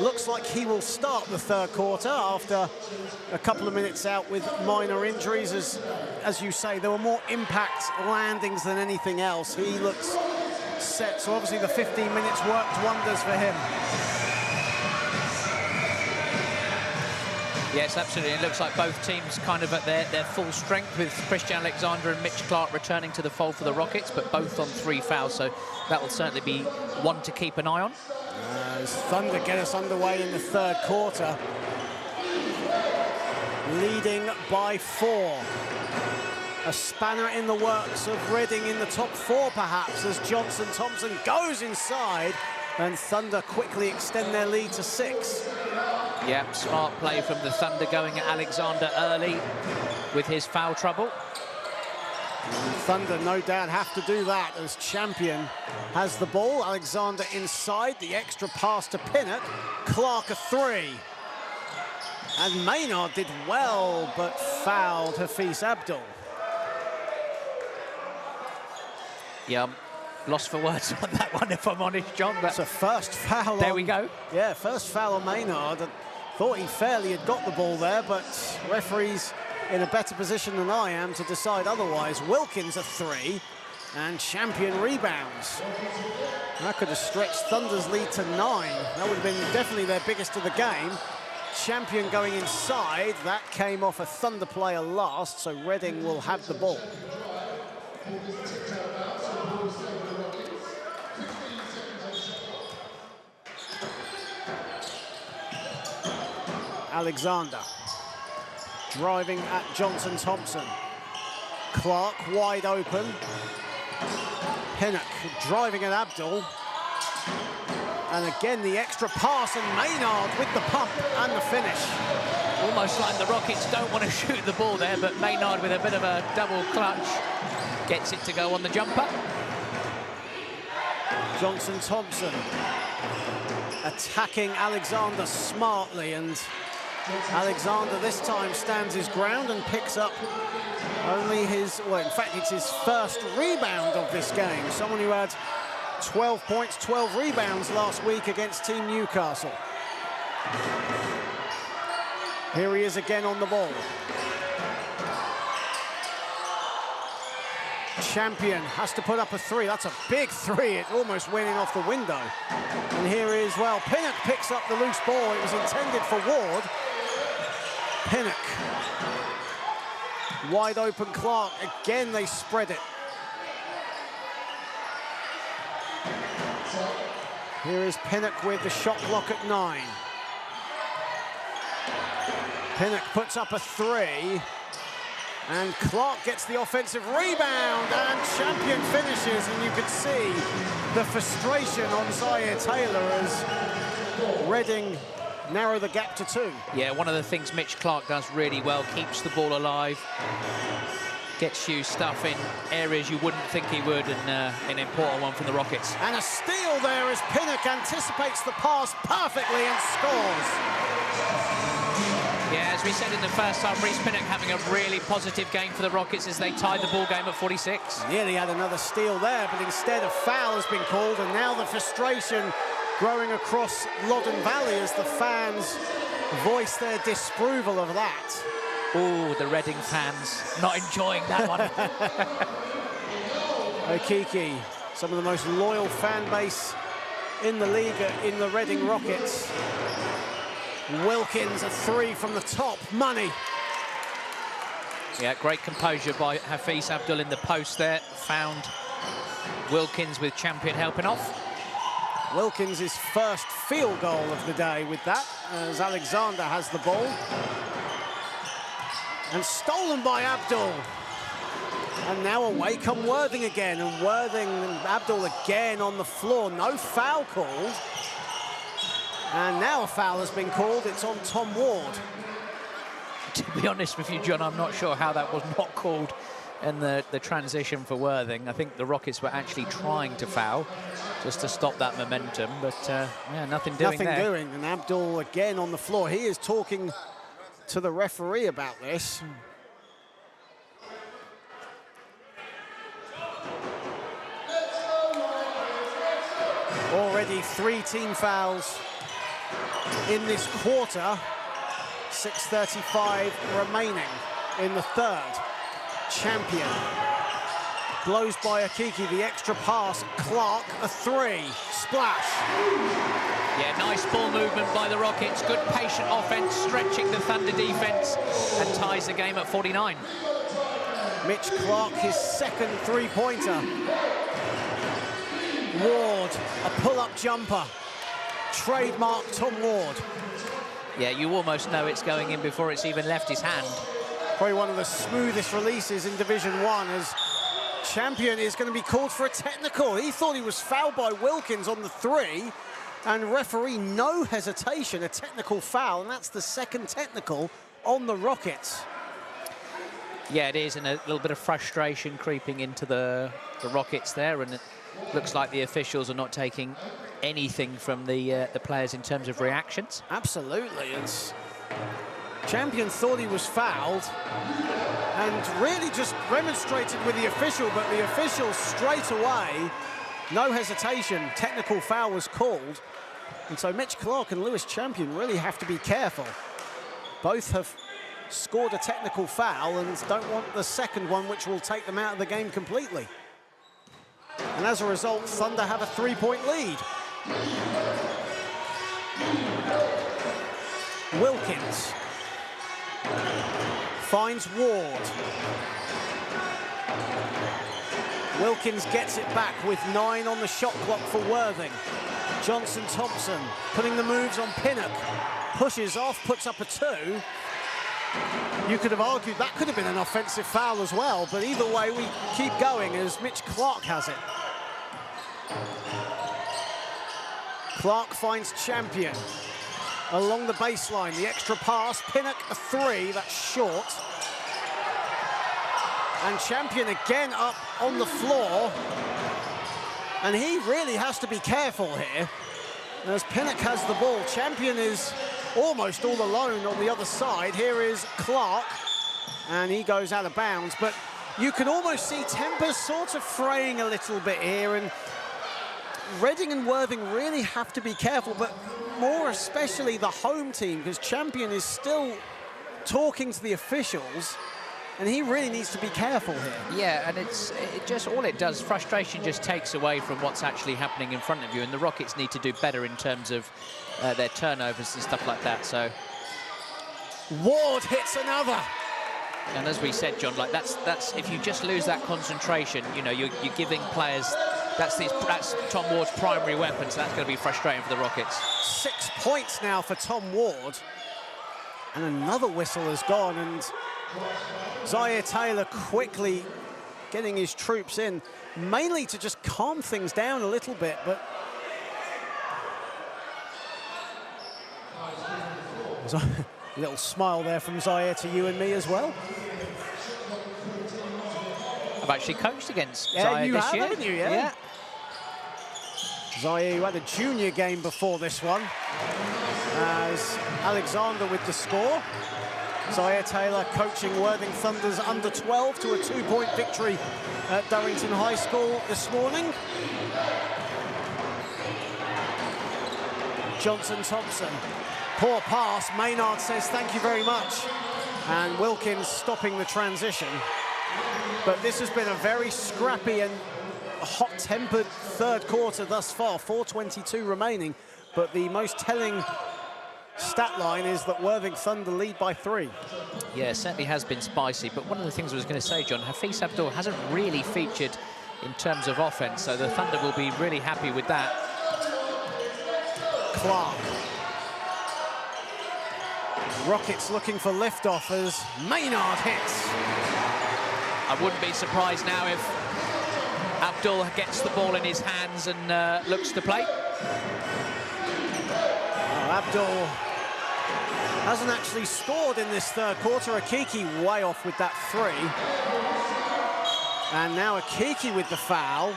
looks like he will start the third quarter after a couple of minutes out with minor injuries. As you say, there were more impact landings than anything else. He looks set, so obviously the 15 minutes worked wonders for him. Yes, absolutely. It looks like both teams kind of at their full strength, with Christian Alexander and Mitch Clark returning to the fold for the Rockets, but both on 3 fouls, so that will certainly be one to keep an eye on. As Thunder get us underway in the third quarter, leading by 4. A spanner in the works of Reading in the top 4, perhaps, as Johnson Thompson goes inside, and Thunder quickly extend their lead to 6. Yeah, smart play from the Thunder, going at Alexander early with his foul trouble. Thunder no doubt have to do that as Champion has the ball. Alexander inside, the extra pass to Pinnock. Clark a 3. And Maynard did well, but fouled Hafiz Abdul. Yeah, I'm lost for words on that one, if I'm honest, John. That's a first foul. There we go. Yeah, first foul on Maynard. Thought he fairly had got the ball there, but referees in a better position than I am to decide otherwise. Wilkins a 3, and Champion rebounds. That could have stretched Thunder's lead to 9. That would have been definitely their biggest of the game. Champion going inside. That came off a Thunder player last, so Reading will have the ball. Alexander driving at Johnson Thompson. Clark wide open. Pinnock driving at Abdul. And again the extra pass, and Maynard with the pump and the finish. Almost like the Rockets don't want to shoot the ball there, but Maynard with a bit of a double clutch gets it to go on the jumper. Johnson Thompson attacking Alexander smartly, and Alexander this time stands his ground and picks up only his, well, in fact, it's his first rebound of this game. Someone who had 12 points, 12 rebounds last week against Team Newcastle. Here he is again on the ball. Champion has to put up a 3. That's a big 3. It almost went in off the window. And here is, well, Pinnock picks up the loose ball. It was intended for Ward. Pinnock. Wide open Clark. Again, they spread it. Here is Pinnock with the shot clock at 9. Pinnock puts up a 3. And Clark gets the offensive rebound, and Champion finishes, and you can see the frustration on Zaire Taylor as Reading narrow the gap to 2. Yeah, one of the things Mitch Clark does really well, keeps the ball alive, gets you stuff in areas you wouldn't think he would, and an important one from the Rockets. And a steal there as Pinnock anticipates the pass perfectly and scores. Yeah, as we said in the first half, Reece Pinnock having a really positive game for the Rockets as they tied the ball game at 46. Nearly had another steal there, but instead a foul has been called, and now the frustration growing across Loddon Valley as the fans voice their disapproval of that. Oh, the Reading fans not enjoying that one. Okiki, some of the most loyal fan base in the league in the Reading Rockets. Wilkins, a three from the top, money. Yeah, great composure by Hafiz Abdul in the post there. Found Wilkins with Champion helping off. Wilkins' his first field goal of the day with that, as Alexander has the ball. And stolen by Abdul. And now away come Worthing again, and Worthing and Abdul again on the floor. No foul called. And now a foul has been called. It's on Tom Ward. To be honest with you, John, I'm not sure how that was not called in the transition for Worthing. I think the Rockets were actually trying to foul just to stop that momentum, but yeah, nothing doing there. Nothing doing, and Abdul again on the floor. He is talking to the referee about this. Already 3 team fouls in this quarter. 6:35 remaining in the third. Champion blows by Okiki, the extra pass. Clark, a three. Splash. Yeah, nice ball movement by the Rockets. Good patient offense, stretching the Thunder defense, and ties the game at 49. Mitch Clark, his second three-pointer. Ward, a pull-up jumper. Trademark Tom Ward. Yeah, you almost know it's going in before it's even left his hand. Probably one of the smoothest releases in Division 1, as Champion is going to be called for a technical. He thought he was fouled by Wilkins on the three, and referee, no hesitation, a technical foul, and that's the second technical on the Rockets. Yeah, it is, and a little bit of frustration creeping into the Rockets there, and it looks like the officials are not taking anything from the players in terms of reactions. Absolutely. It's Champion thought he was fouled and really just remonstrated with the official, but the official straight away, no hesitation, technical foul was called. And so Mitch Clark and Lewis Champion really have to be careful. Both have scored a technical foul and don't want the second one, which will take them out of the game completely. And as a result, Thunder have a 3-point lead. Wilkins finds Ward. Wilkins gets it back with 9 on the shot clock for Worthing. Johnson Thompson putting the moves on Pinnock. Pushes off, puts up a 2. You could have argued that could have been an offensive foul as well, but either way, we keep going as Mitch Clark has it. Clark finds Champion along the baseline. The extra pass, Pinnock a 3, that's short. And Champion again up on the floor. And he really has to be careful here, as Pinnock has the ball. Champion is almost all alone on the other side. Here is Clark, and he goes out of bounds. But you can almost see tempers sort of fraying a little bit here, and Reading and Worthing really have to be careful, but more especially the home team, because Champion is still talking to the officials, and he really needs to be careful here. Yeah, and all it does, frustration just takes away from what's actually happening in front of you, and the Rockets need to do better in terms of their turnovers and stuff like that. So Ward hits another. And as we said, John, like that's if you just lose that concentration, you know, you're giving players, that's Tom Ward's primary weapon, so that's going to be frustrating for the Rockets. 6 points now for Tom Ward. And another whistle has gone, and Zaire Taylor quickly getting his troops in, mainly to just calm things down a little bit, but a little smile there from Zaire to you and me as well. I've actually coached against Zaire you this have, year. Haven't you? Yeah. Zaire, who had a junior game before this one. as Alexander with the score. Zaire Taylor coaching Worthing Thunder's under-12 to a 2-point victory at Durrington High School this morning. Johnson Thompson, poor pass. Maynard says thank you very much. And Wilkins stopping the transition. But this has been a very scrappy and hot-tempered third quarter thus far. 4:22 remaining. But the most telling stat line is that Worthing Thunder lead by 3. Yeah, it certainly has been spicy. But one of the things I was going to say, John, Hafiz Abdul hasn't really featured in terms of offense. So the Thunder will be really happy with that. Clark. Rockets looking for liftoff as Maynard hits. I wouldn't be surprised now if Abdul gets the ball in his hands and looks to play. Abdul hasn't actually scored in this third quarter. Akiki way off with that 3. And now Akiki with the foul.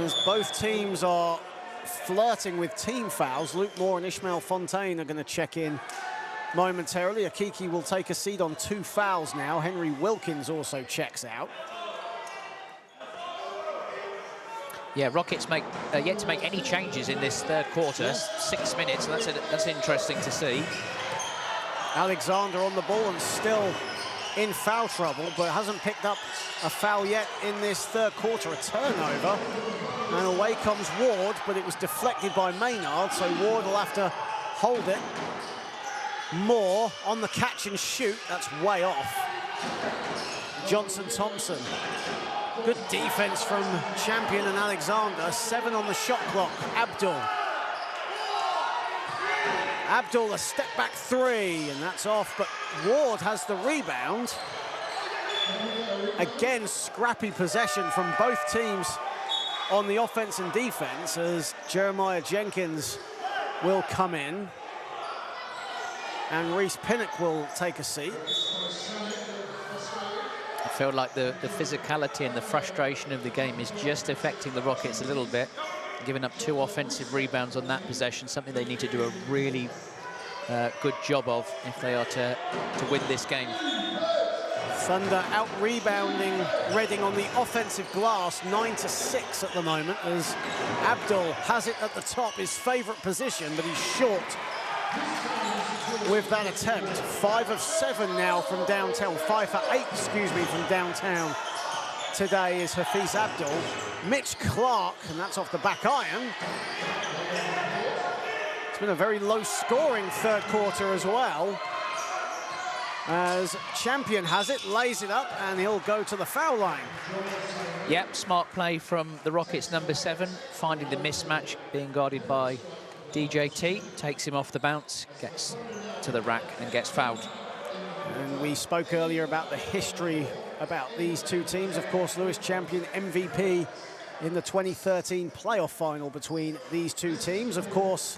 As both teams are flirting with team fouls, Luke Moore and Ishmael Fontaine are going to check in momentarily. Akiki will take a seat on 2 fouls now. Henry Wilkins also checks out. Yeah, Rockets yet to make any changes in this third quarter. 6 minutes, that's interesting to see. Alexander on the ball and still in foul trouble, but hasn't picked up a foul yet in this third quarter. A turnover, and away comes Ward, but it was deflected by Maynard, so Ward will have to hold it. Moore on the catch and shoot, that's way off. Johnson Thompson. Good defense from Champion and Alexander. 7 on the shot clock. Abdul, a step back 3, and that's off, but Ward has the rebound. Again, scrappy possession from both teams on the offense and defense as Jeremiah Jenkins will come in. And Reese Pinnock will take a seat. I feel like the physicality and the frustration of the game is just affecting the Rockets a little bit. Giving up 2 offensive rebounds on that possession, something they need to do a really good job of if they are to win this game. Thunder out-rebounding Reading on the offensive glass, 9-6 at the moment, as Abdul has it at the top, his favourite position, but he's short with that attempt. 5 of 7 now from downtown, 5 for 8, excuse me, from downtown today is Hafiz Abdul. Mitch Clark, and that's off the back iron. It's been a very low-scoring third quarter as well, as Champion has it, lays it up, and he'll go to the foul line. Yep, smart play from the Rockets' number 7, finding the mismatch, being guarded by DJT, takes him off the bounce, gets to the rack and gets fouled. And we spoke earlier about the history about these two teams. Of course, Lewis Champion MVP in the 2013 playoff final between these two teams. Of course,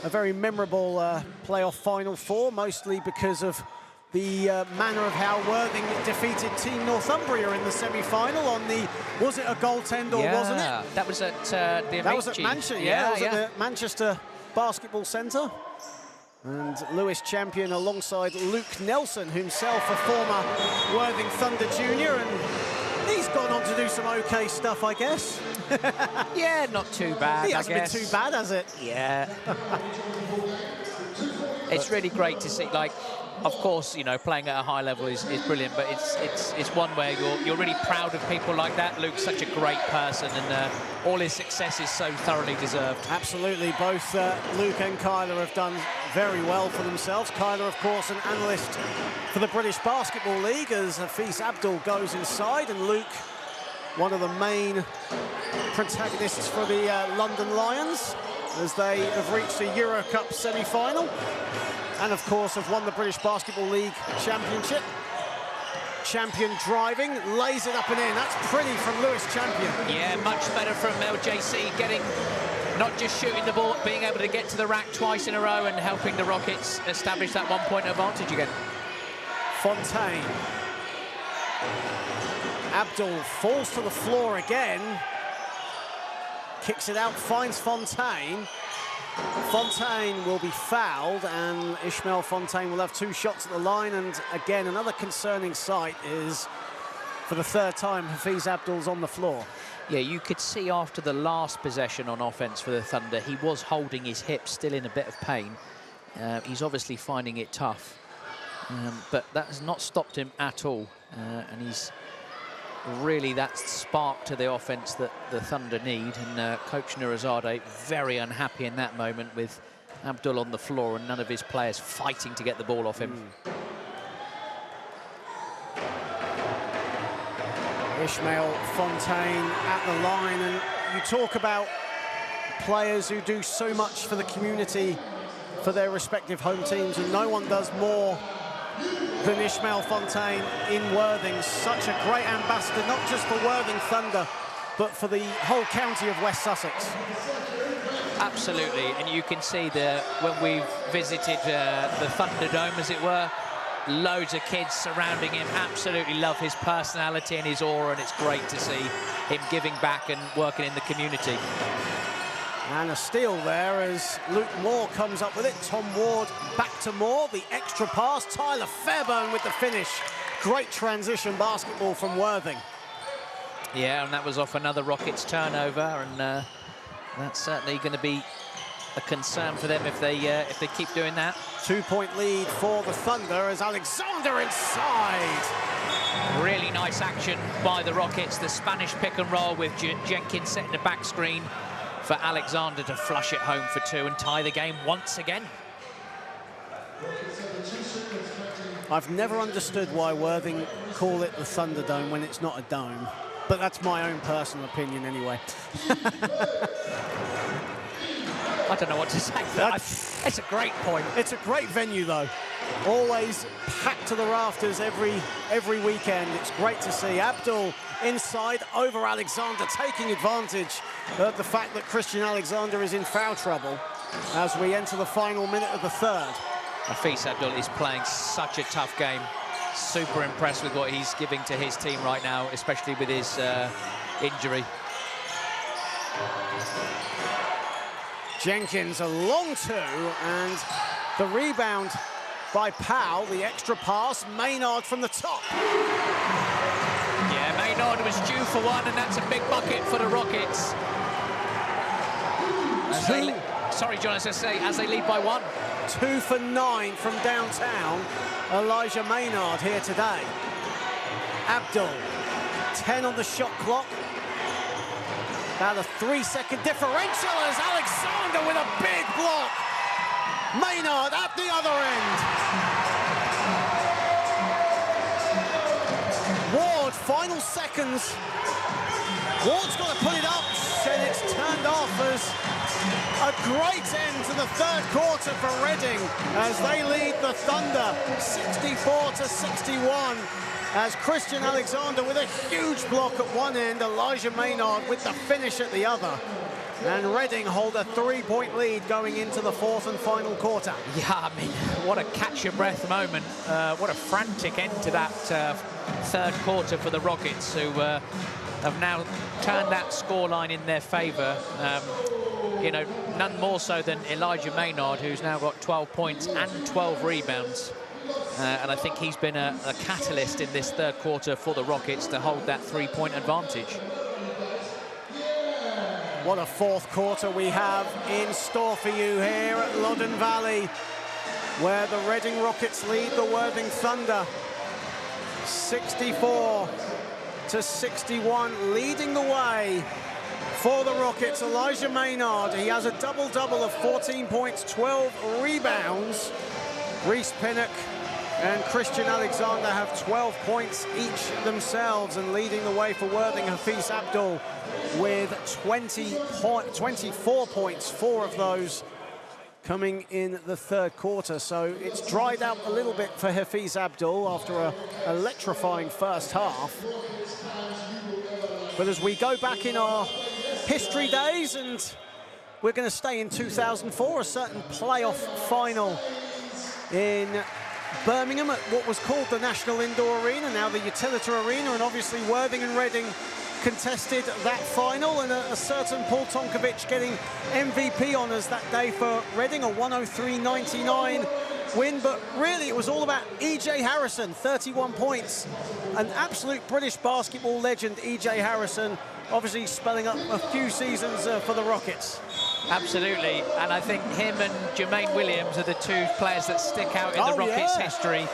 a very memorable playoff Final Four, mostly because of the manner of how Worthing defeated Team Northumbria in the semi-final on the, was it a goaltend or wasn't it? That was at the That was at Manchester, that was at the Manchester Basketball Centre. And Lewis Champion alongside Luke Nelson, himself a former Worthing Thunder junior, and he's gone on to do some okay stuff, I guess. Yeah, not too bad, He hasn't been too bad, has it? Yeah. It's really great to see, like, of course, you know, playing at a high level is brilliant, but it's one where you're really proud of people like that. Luke's such a great person, and all his success is so thoroughly deserved. Absolutely, both Luke and Kyler have done very well for themselves. Kyler, of course, an analyst for the British Basketball League, as Hafiz Abdul goes inside, and Luke, one of the main protagonists for the London Lions, as they have reached the Euro Cup semi-final, and of course have won the British Basketball League Championship. Champion driving, lays it up and in. That's pretty from Lewis Champion. Yeah, much better from LJC, getting, not just shooting the ball, being able to get to the rack twice in a row and helping the Rockets establish that 1-point advantage again. Fontaine. Abdul falls to the floor again. kicks it out, finds Fontaine. Fontaine will be fouled, and Ishmael Fontaine will have 2 shots at the line. And again, another concerning sight is, for the 3rd time, Hafiz Abdul's on the floor. Yeah, you could see after the last possession on offense for the Thunder, he was holding his hips, still in a bit of pain. He's obviously finding it tough, but that has not stopped him at all. And he's really that spark to the offense that the Thunder need. And Coach Nurizadeh very unhappy in that moment with Abdul on the floor and none of his players fighting to get the ball off him. Ishmael Fontaine at the line, and you talk about players who do so much for the community, for their respective home teams, and no one does more than Ishmael Fontaine in Worthing. Such a great ambassador, not just for Worthing Thunder, but for the whole county of West Sussex. Absolutely, and you can see when we've visited the Thunderdome, as it were, loads of kids surrounding him, absolutely love his personality and his aura, and it's great to see him giving back and working in the community. And a steal there as Luke Moore comes up with it. Tom Ward back to Moore, the extra pass. Tyler Fairburn with the finish. Great transition basketball from Worthing. Yeah, and that was off another Rockets turnover, and that's certainly going to be a concern for them if they keep doing that. 2-point lead for the Thunder as Alexander inside. Really nice action by the Rockets. The Spanish pick and roll with Jenkins setting the back screen for Alexander to flush it home for 2 and tie the game once again. I've never understood why Worthing call it the Thunderdome when it's not a dome, but that's my own personal opinion anyway. I don't know what to say. It's a great point. It's a great venue, though. Always packed to the rafters every weekend. It's great to see. Abdul inside over Alexander, taking advantage of the fact that Christian Alexander is in foul trouble as we enter the final minute of the 3rd. Hafiz Abdul is playing such a tough game. Super impressed with what he's giving to his team right now, especially with his injury. Jenkins a long 2, and the rebound by Powell, the extra pass. Maynard from the top. Yeah, Maynard was due for 1, and that's a big bucket for the Rockets. Sorry, John, as I say, as they lead by 1. 2 for 9 from downtown. Elijah Maynard here today. Abdul, 10 on the shot clock. About a 3-second differential as Alexander with a big block. Maynard at the other end. Ward, final seconds. Ward's got to put it up, and it's turned off as a great end to the 3rd quarter for Reading as they lead the Thunder 64-61. As Christian Alexander with a huge block at one end, Elijah Maynard with the finish at the other. And Reading hold a 3-point lead going into the 4th and final quarter. Yeah, I mean, what a catch-your-breath moment. What a frantic end to that 3rd quarter for the Rockets, who have now turned that scoreline in their favour. You know, none more so than Elijah Maynard, who's now got 12 points and 12 rebounds. And I think he's been a catalyst in this 3rd quarter for the Rockets to hold that 3-point advantage. What a 4th quarter we have in store for you here at Loddon Valley, where the Reading Rockets lead the Worthing Thunder 64-61, leading the way for the Rockets. Elijah Maynard, he has a double-double of 14 points, 12 rebounds. Reece Pinnock and Christian Alexander have 12 points each themselves, and leading the way for Worthing, Hafiz Abdul with 24 points, 4 of those coming in the 3rd quarter. So it's dried out a little bit for Hafiz Abdul after an electrifying first half. But as we go back in our history days, and we're going to stay in 2004, a certain playoff final in Birmingham at what was called the National Indoor Arena, now the Utilita Arena, and obviously Worthing and Reading contested that final, and a certain Paul Tonkovic getting MVP honours that day for Reading, a 103.99 win. But really it was all about E.J. Harrison, 31 points. An absolute British basketball legend, E.J. Harrison, obviously spelling up a few seasons for the Rockets. Absolutely, and I think him and Jermaine Williams are the two players that stick out in the Rockets' history.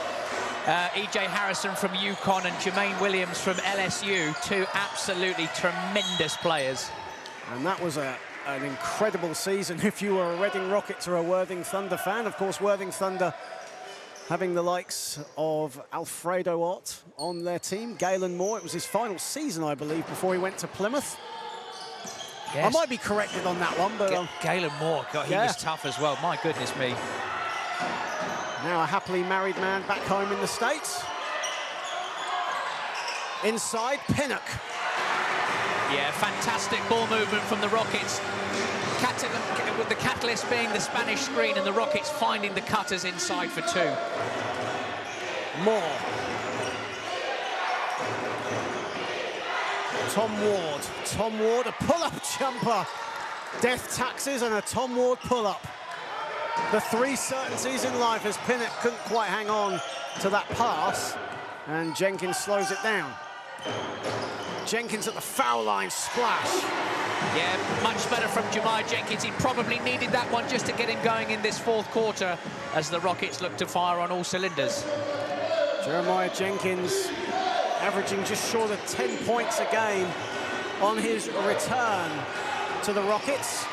E.J. Harrison from UConn and Jermaine Williams from LSU, two absolutely tremendous players. And that was an incredible season if you were a Reading Rockets or a Worthing Thunder fan. Of course, Worthing Thunder having the likes of Alfredo Ott on their team, Galen Moore. It was his final season, I believe, before he went to Plymouth. Yes. I might be corrected on that one, but... Galen Moore, God, he was tough as well, my goodness me. Now a happily married man back home in the States. Inside, Pinnock. Yeah, fantastic ball movement from the Rockets. With the catalyst being the Spanish screen and the Rockets finding the cutters inside for two. Moore. Tom Ward. Tom Ward, a pull-up jumper. Death taxes and a Tom Ward pull-up. The three certainties in life as Pinnock couldn't quite hang on to that pass, and Jenkins slows it down. Jenkins at the foul line, splash. Yeah, much better from Jemiah Jenkins. He probably needed that one just to get him going in this fourth quarter as the Rockets look to fire on all cylinders. Jeremiah Jenkins averaging just short of 10 points a game on his return to the Rockets.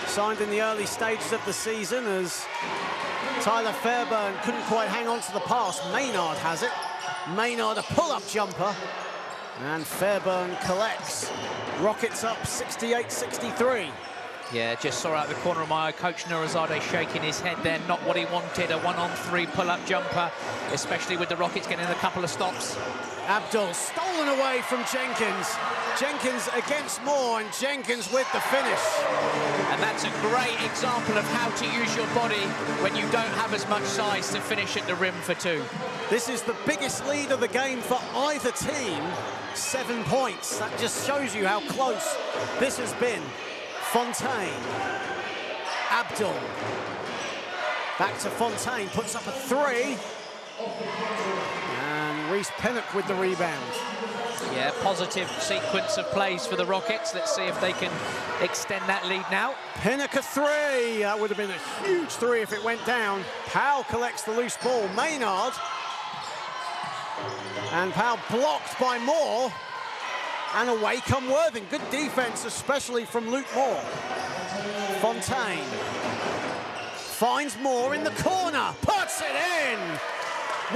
Signed in the early stages of the season as Tyler Fairburn couldn't quite hang on to the pass. Maynard has it. Maynard a pull-up jumper. And Fairburn collects. Rockets up 68-63. Yeah, just saw out the corner of my eye, Coach Nurizadeh shaking his head there. Not what he wanted, a 1-on-3 pull-up jumper, especially with the Rockets getting a couple of stops. Abdul stolen away from Jenkins. Jenkins against Moore, and Jenkins with the finish. And that's a great example of how to use your body when you don't have as much size to finish at the rim for two. This is the biggest lead of the game for either team, 7 points. That just shows you how close this has been. Fontaine, Abdul, back to Fontaine, puts up a three. And Reece Pinnock with the rebound. Yeah, positive sequence of plays for the Rockets. Let's see if they can extend that lead now. Pinnock a three. That would have been a huge three if it went down. Powell collects the loose ball. Maynard. And Powell blocked by Moore. And away come Worthing. Good defense, especially from Luke Moore. Fontaine finds Moore in the corner. Puts it in.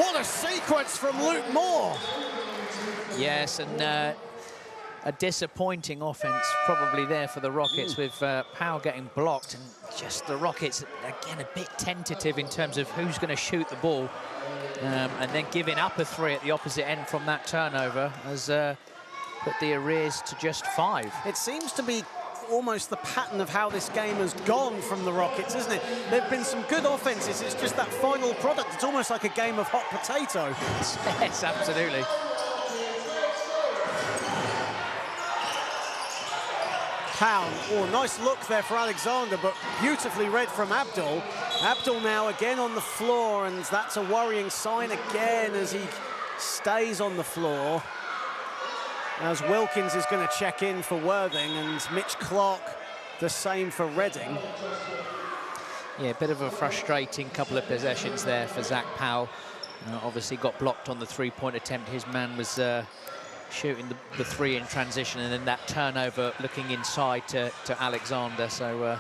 What a sequence from Luke Moore. Yes, and a disappointing offense probably there for the Rockets with Powell getting blocked, and just the Rockets, again, a bit tentative in terms of who's going to shoot the ball, and then giving up a three at the opposite end from that turnover has put the arrears to just 5. It seems to be almost the pattern of how this game has gone from the Rockets, isn't it? There have been some good offenses, it's just that final product. It's almost like a game of hot potato. Yes, absolutely. Powell, oh, nice look there for Alexander, but beautifully read from Abdul. Abdul now again on the floor, and that's a worrying sign again as he stays on the floor. As Wilkins is going to check in for Worthing, and Mitch Clark the same for Reading. Yeah, a bit of a frustrating couple of possessions there for Zach Powell. Obviously got blocked on the three-point attempt. His man was shooting the three in transition, and then that turnover looking inside to Alexander. So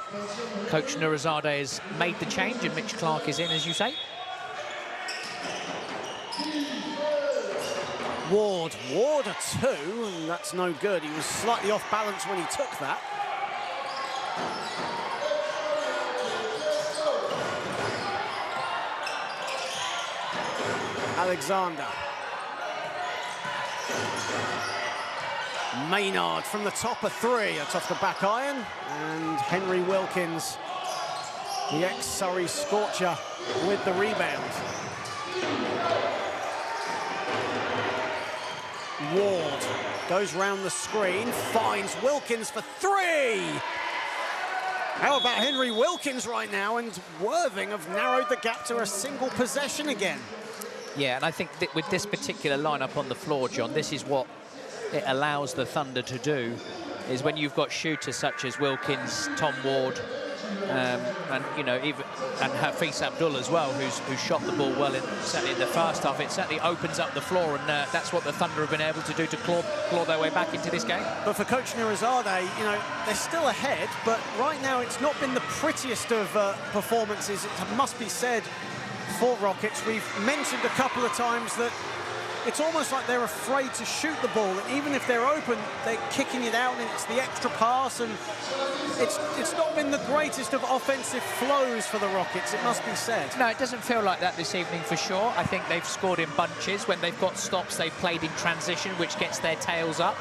Coach Nurizadeh has made the change, and Mitch Clark is in, as you say. Ward a 2, and that's no good. He was slightly off balance when he took that. Alexander. Maynard from the top, a 3. That's off the back iron. And Henry Wilkins, the ex-Surrey Scorcher, with the rebound. Ward Goes round the screen, finds Wilkins for three. How about Henry Wilkins right now? And Worthing have narrowed the gap to a single possession again. Yeah, and I think that with this particular lineup on the floor, John, this is what it allows the Thunder to do, is when you've got shooters such as Wilkins, Tom Ward, and even Hafiz Abdul as well, who's shot the ball well, certainly in the first half. It certainly opens up the floor, and that's what the Thunder have been able to do to claw their way back into this game. But for Coach Nirazade, they're still ahead, but right now it's not been the prettiest of performances, it must be said, for Rockets. We've mentioned a couple of times that it's almost like they're afraid to shoot the ball, and even if they're open, they're kicking it out, and it's the extra pass, and it's not been the greatest of offensive flows for the Rockets, it must be said. No, it doesn't feel like that this evening for sure. I think they've scored in bunches. When they've got stops, they've played in transition, which gets their tails up,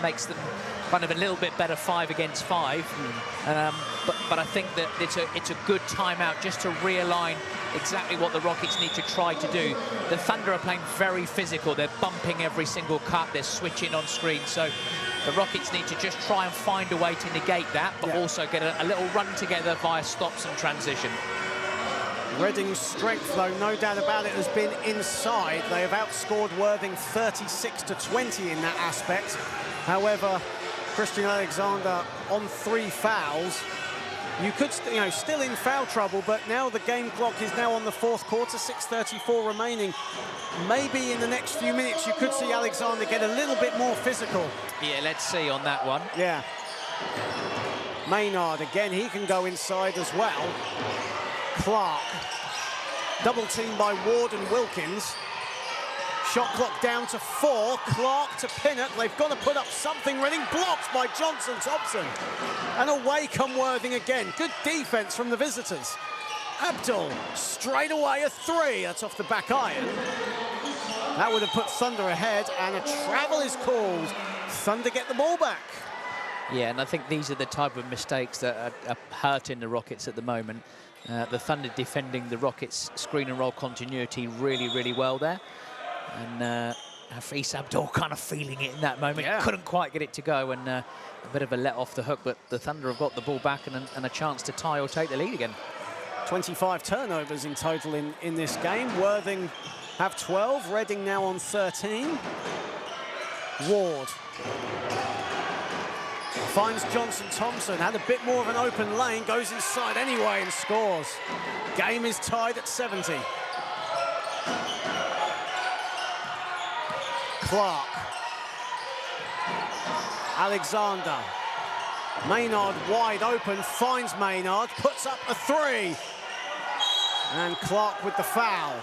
makes them kind of a little bit better 5 against 5. But I think that it's a good timeout just to realign exactly what the Rockets need to try to do. The Thunder are playing very physical. They're bumping every single cut. They're switching on screen. So the Rockets need to just try and find a way to negate that, but also get a little run together via stops and transition. Reading's strength, though, no doubt about it, has been inside. They have outscored Worthing 36-20 in that aspect. However, Christian Alexander on 3 fouls. You could, still in foul trouble, but now the game clock is now on the 4th quarter, 6:34 remaining. Maybe in the next few minutes you could see Alexander get a little bit more physical. Yeah, let's see on that one. Yeah. Maynard, again, he can go inside as well. Clark, double teamed by Ward and Wilkins. Shot clock down to 4. Clark to Pinnock. They've got to put up something. Reading blocked by Johnson-Thompson. And away come Worthing again. Good defense from the visitors. Abdul, straight away a 3. That's off the back iron. That would have put Thunder ahead, and a travel is called. Thunder get the ball back. Yeah, and I think these are the type of mistakes that are hurting the Rockets at the moment. The Thunder defending the Rockets' screen and roll continuity really, really well there. And Hafiz Abdul kind of feeling it in that moment. Yeah. Couldn't quite get it to go, and a bit of a let off the hook, but the Thunder have got the ball back and a chance to tie or take the lead again. 25 turnovers in total in this game. Worthing have 12, Reading now on 13. Ward finds Johnson-Thompson, had a bit more of an open lane, goes inside anyway and scores. Game is tied at 70. Clark, Alexander, Maynard wide open, finds Maynard, puts up a 3. And Clark with the foul.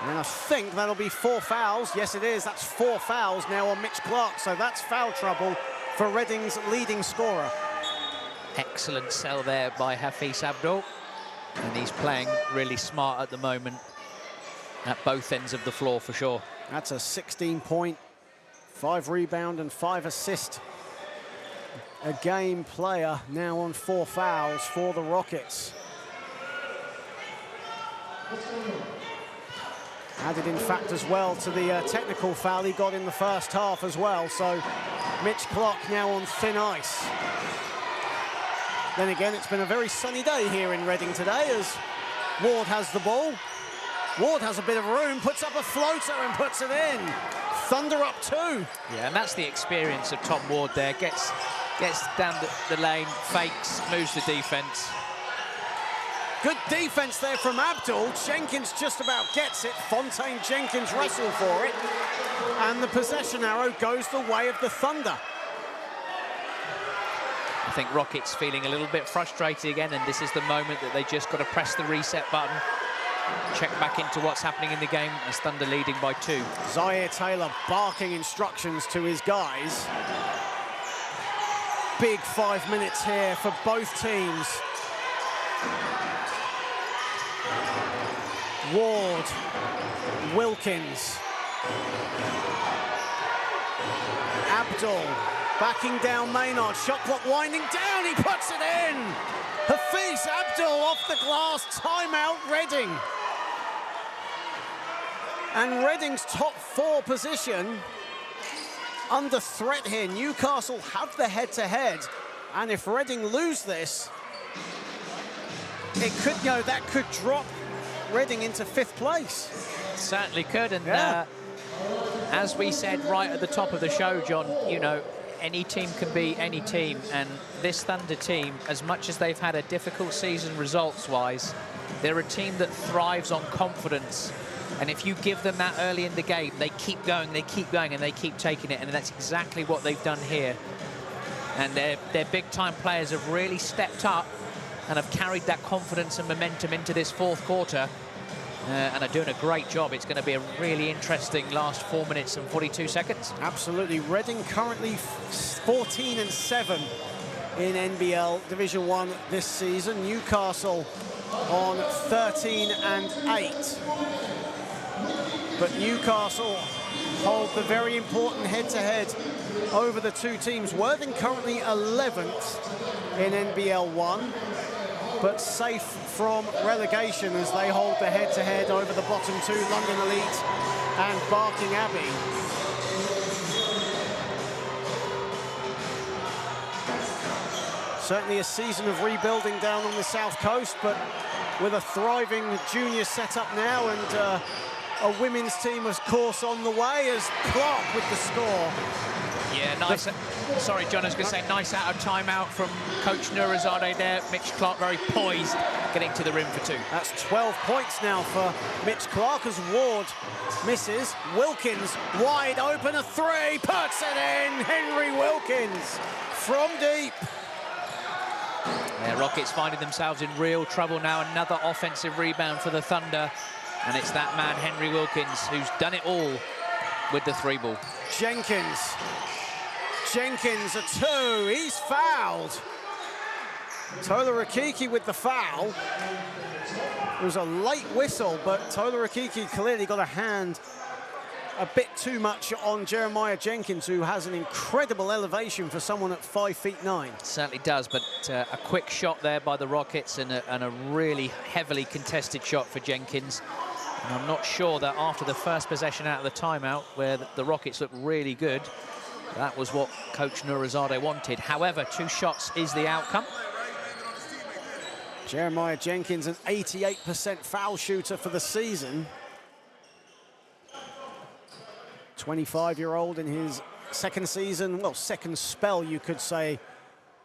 And I think that'll be 4 fouls. Yes, it is. That's 4 fouls now on Mitch Clark. So that's foul trouble for Reading's leading scorer. Excellent sell there by Hafiz Abdul. And he's playing really smart at the moment at both ends of the floor for sure. That's a 16-point, 5 rebound and 5 assist a game player now on 4 fouls for the Rockets. Added in fact as well to the technical foul he got in the first half as well. So Mitch Clark now on thin ice. Then again, it's been a very sunny day here in Reading today as Ward has the ball. Ward has a bit of room, puts up a floater and puts it in. Thunder up 2. Yeah, and that's the experience of Tom Ward there. Gets down the lane, fakes, moves the defense. Good defense there from Abdul. Jenkins just about gets it. Fontaine Jenkins wrestle for it. And the possession arrow goes the way of the Thunder. I think Rockets feeling a little bit frustrated again, and this is the moment that they just got to press the reset button. Check back into what's happening in the game as Thunder leading by 2. Zaire Taylor barking instructions to his guys. Big 5 minutes here for both teams. Ward, Wilkins, Abdul backing down Maynard. Shot clock winding down, he puts it in. Hafiz Abdul off the glass, timeout Reading. And Reading's top 4 position under threat here. Newcastle have the head-to-head, and if Reading lose this, it could, that could drop Reading into 5th place. Certainly could, and Yeah. As we said right at the top of the show, John, any team can beat any team, and this Thunder team, as much as they've had a difficult season results-wise, they're a team that thrives on confidence. And if you give them that early in the game, they keep going, and they keep taking it, and that's exactly what they've done here. And their big-time players have really stepped up and have carried that confidence and momentum into this 4th quarter. And are doing a great job. It's going to be a really interesting last 4 minutes and 42 seconds. Absolutely. Reading currently 14-7 in NBL Division 1 this season. Newcastle on 13-8. But Newcastle hold the very important head-to-head over the two teams. Worthing currently 11th in NBL1, but safe from relegation as they hold the head-to-head over the bottom two, London Elite and Barking Abbey. Certainly a season of rebuilding down on the south coast, but with a thriving junior setup now, and a women's team, of course, on the way, as Clark with the score. Yeah, nice. Sorry, John, I was going to say, nice out of timeout from Coach Nurizadeh there. Mitch Clark very poised, getting to the rim for 2. That's 12 points now for Mitch Clark as Ward misses. Wilkins wide open, a 3, puts it in. Henry Wilkins from deep. Yeah, Rockets finding themselves in real trouble now. Another offensive rebound for the Thunder. And it's that man, Henry Wilkins, who's done it all with the 3-ball. Jenkins, a 2, he's fouled. Tola Rakiki with the foul. It was a late whistle, but Tola Rakiki clearly got a hand a bit too much on Jeremiah Jenkins, who has an incredible elevation for someone at 5'9". Certainly does, but a quick shot there by the Rockets, and a really heavily contested shot for Jenkins. And I'm not sure that after the first possession out of the timeout, where the Rockets looked really good, that was what Coach Nurizadeh wanted. However, 2 shots is the outcome. Jeremiah Jenkins, an 88% foul shooter for the season. 25-year-old in his second season, well, second spell, you could say,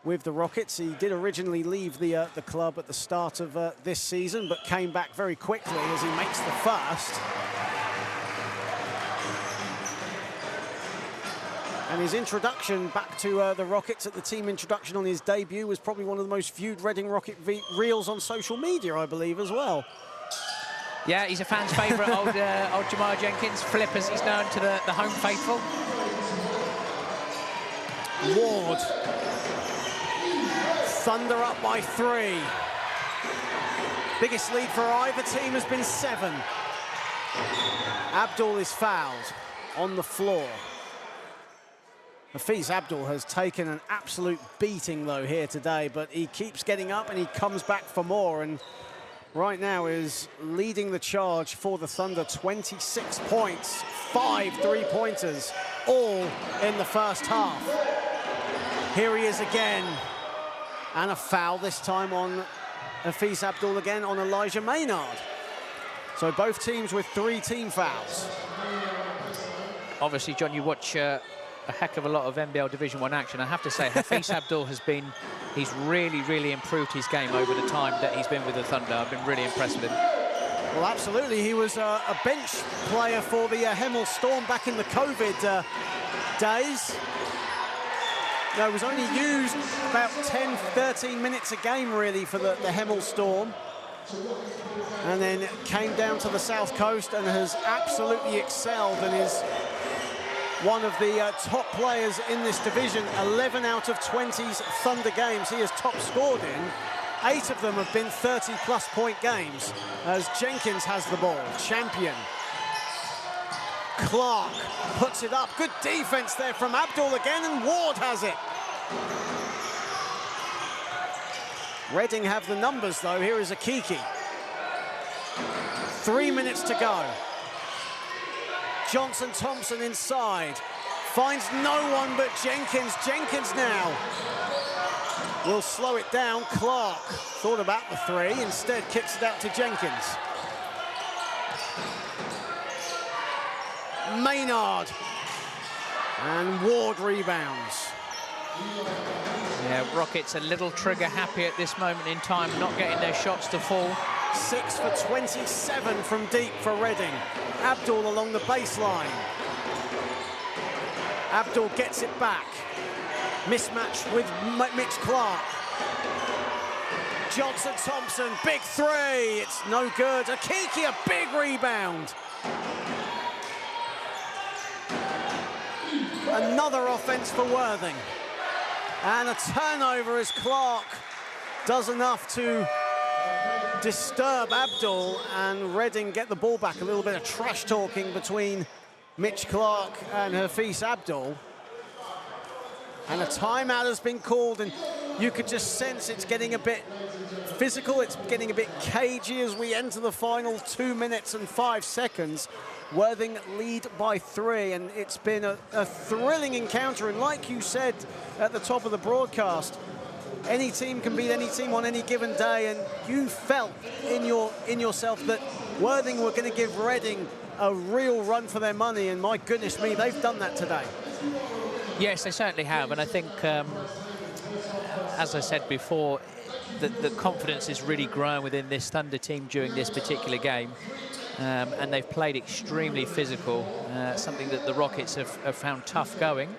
with the Rockets. He did originally leave the club at the start of this season, but came back very quickly as he makes the first. And his introduction back to the Rockets at the team introduction on his debut was probably one of the most viewed Reading Rocket reels on social media, I believe, as well. Yeah, he's a fan's favourite, old Jeremiah Jenkins. Flip, as he's known to the home faithful. Ward. Thunder up by 3. Biggest lead for either team has been 7. Abdul is fouled on the floor. Hafiz Abdul has taken an absolute beating, though, here today, but he keeps getting up and he comes back for more, and right now is leading the charge for the Thunder. 26 points, 5 3-pointers, all in the first half. Here he is again. And a foul this time on Hafiz Abdul again on Elijah Maynard. So both teams with 3 team fouls. Obviously, John, you watch a heck of a lot of NBL Division 1 action. I have to say, Hafiz Abdul he's really, really improved his game over the time that he's been with the Thunder. I've been really impressed with him. Well, absolutely. He was a bench player for the Hemel Storm back in the COVID days. No, it was only used about 10, 13 minutes a game, really, for the Hemel Storm. And then came down to the South Coast and has absolutely excelled and is one of the top players in this division. 11 out of 20's Thunder games he has top scored in. 8 of them have been 30-plus point games as Jenkins has the ball. Champion. Clark puts it up. Good defense there from Abdul again, and Ward has it. Reading have the numbers, though. Here is Akiki. 3 minutes to go. Johnson Thompson inside. finds no one but Jenkins. Jenkins now will slow it down. Clark thought about the three, instead kicks it out to Jenkins. Maynard. And Ward rebounds. Yeah, Rockets a little trigger happy at this moment in time, not getting their shots to fall. 6 for 27 from deep for Reading. Abdul along the baseline. Abdul gets it back. Mismatch with Mitch Clark. Johnson Thompson, big three. It's no good. Akiki, a big rebound. Another offense for Worthing. And a turnover as Clark does enough to disturb Abdul, and Reading get the ball back. A little bit of trash talking between Mitch Clark and Hafiz Abdul. And a timeout has been called, and you could just sense it's getting a bit physical, it's getting a bit cagey as we enter the final 2 minutes and 5 seconds. Worthing lead by 3, and it's been a thrilling encounter. And like you said at the top of the broadcast, any team can beat any team on any given day, and you felt in yourself that Worthing were going to give Reading a real run for their money, and my goodness me, they've done that today. Yes, they certainly have, and I think, as I said before, the confidence is really growing within this Thunder team during this particular game. And they've played extremely physical, something that the Rockets have found tough going,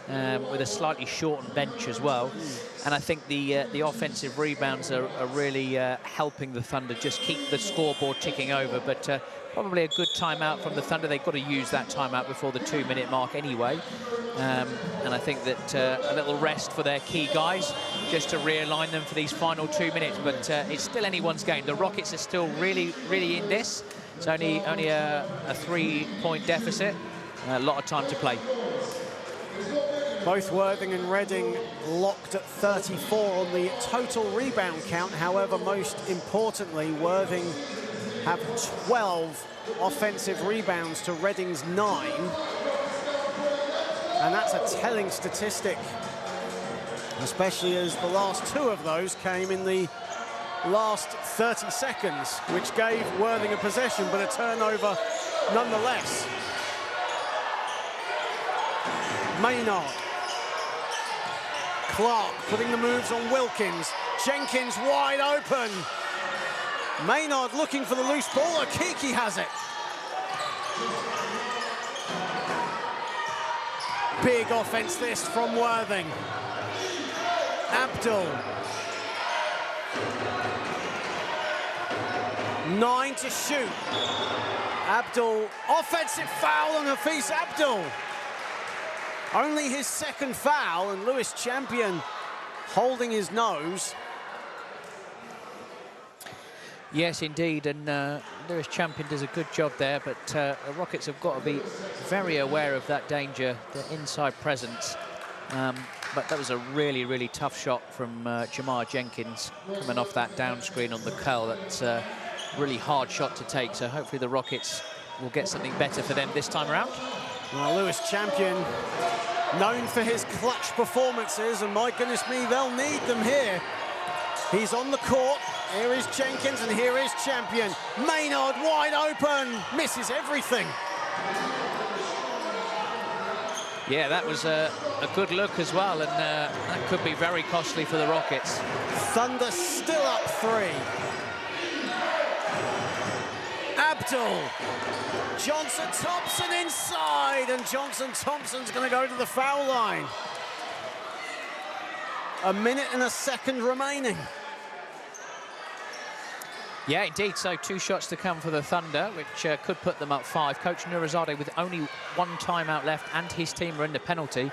with a slightly shortened bench as well. And I think the offensive rebounds are really helping the Thunder just keep the scoreboard ticking over. But probably a good timeout from the Thunder. They've got to use that timeout before the 2-minute mark anyway. And I think that a little rest for their key guys, just to realign them for these final 2 minutes. But it's still anyone's game. The Rockets are still really, really in this. It's only a 3-point deficit, a lot of time to play. Both Worthing and Reading locked at 34 on the total rebound count. However, most importantly, Worthing have 12 offensive rebounds to Reading's 9. And that's a telling statistic, especially as the last 2 of those came in the last 30 seconds, which gave Worthing a possession, but a turnover nonetheless. Maynard. Clark putting the moves on Wilkins. Jenkins wide open. Maynard looking for the loose ball. Akiki has it. Big offense this from Worthing. Abdul. 9 to shoot. Abdul, offensive foul on Hafiz Abdul. Only his second foul, and Lewis Champion holding his nose. Yes, indeed, and Lewis Champion does a good job there, but the Rockets have got to be very aware of that danger, the inside presence. But that was a really, really tough shot from Jamar Jenkins coming off that down screen on the curl. That's a really hard shot to take, so hopefully the Rockets will get something better for them this time around. Well, Lewis Champion, known for his clutch performances, and my goodness me, they'll need them here. He's on the court. Here is Jenkins, and here is Champion. Maynard wide open, misses everything. Yeah, that was a good look as well, and that could be very costly for the Rockets. Thunder still up 3. Abdul. Johnson Thompson inside, and Johnson Thompson's going to go to the foul line. 1 minute and a second remaining. Yeah, indeed. So 2 shots to come for the Thunder, which could put them up 5. Coach Nurizadeh with only 1 timeout left, and his team are in the penalty.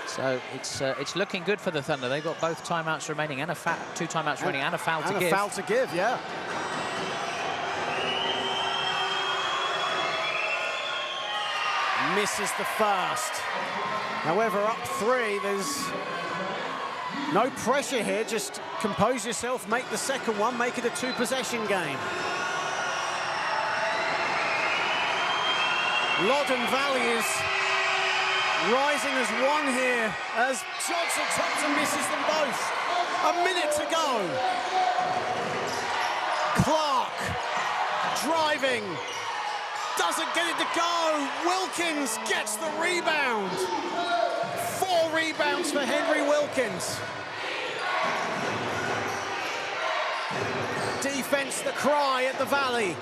So it's looking good for the Thunder. They've got both timeouts remaining and 2 timeouts remaining and a foul to give. And a foul to give, yeah. Misses the first. However, up 3, there's no pressure here. Just compose yourself, make the second one, make it a 2-possession game. Loddon Valley is rising as one here as Thompson misses them both. A minute to go. Clark driving, doesn't get it to go. Wilkins gets the rebound. 4 rebounds for Henry Wilkins. Defense the cry at the Valley.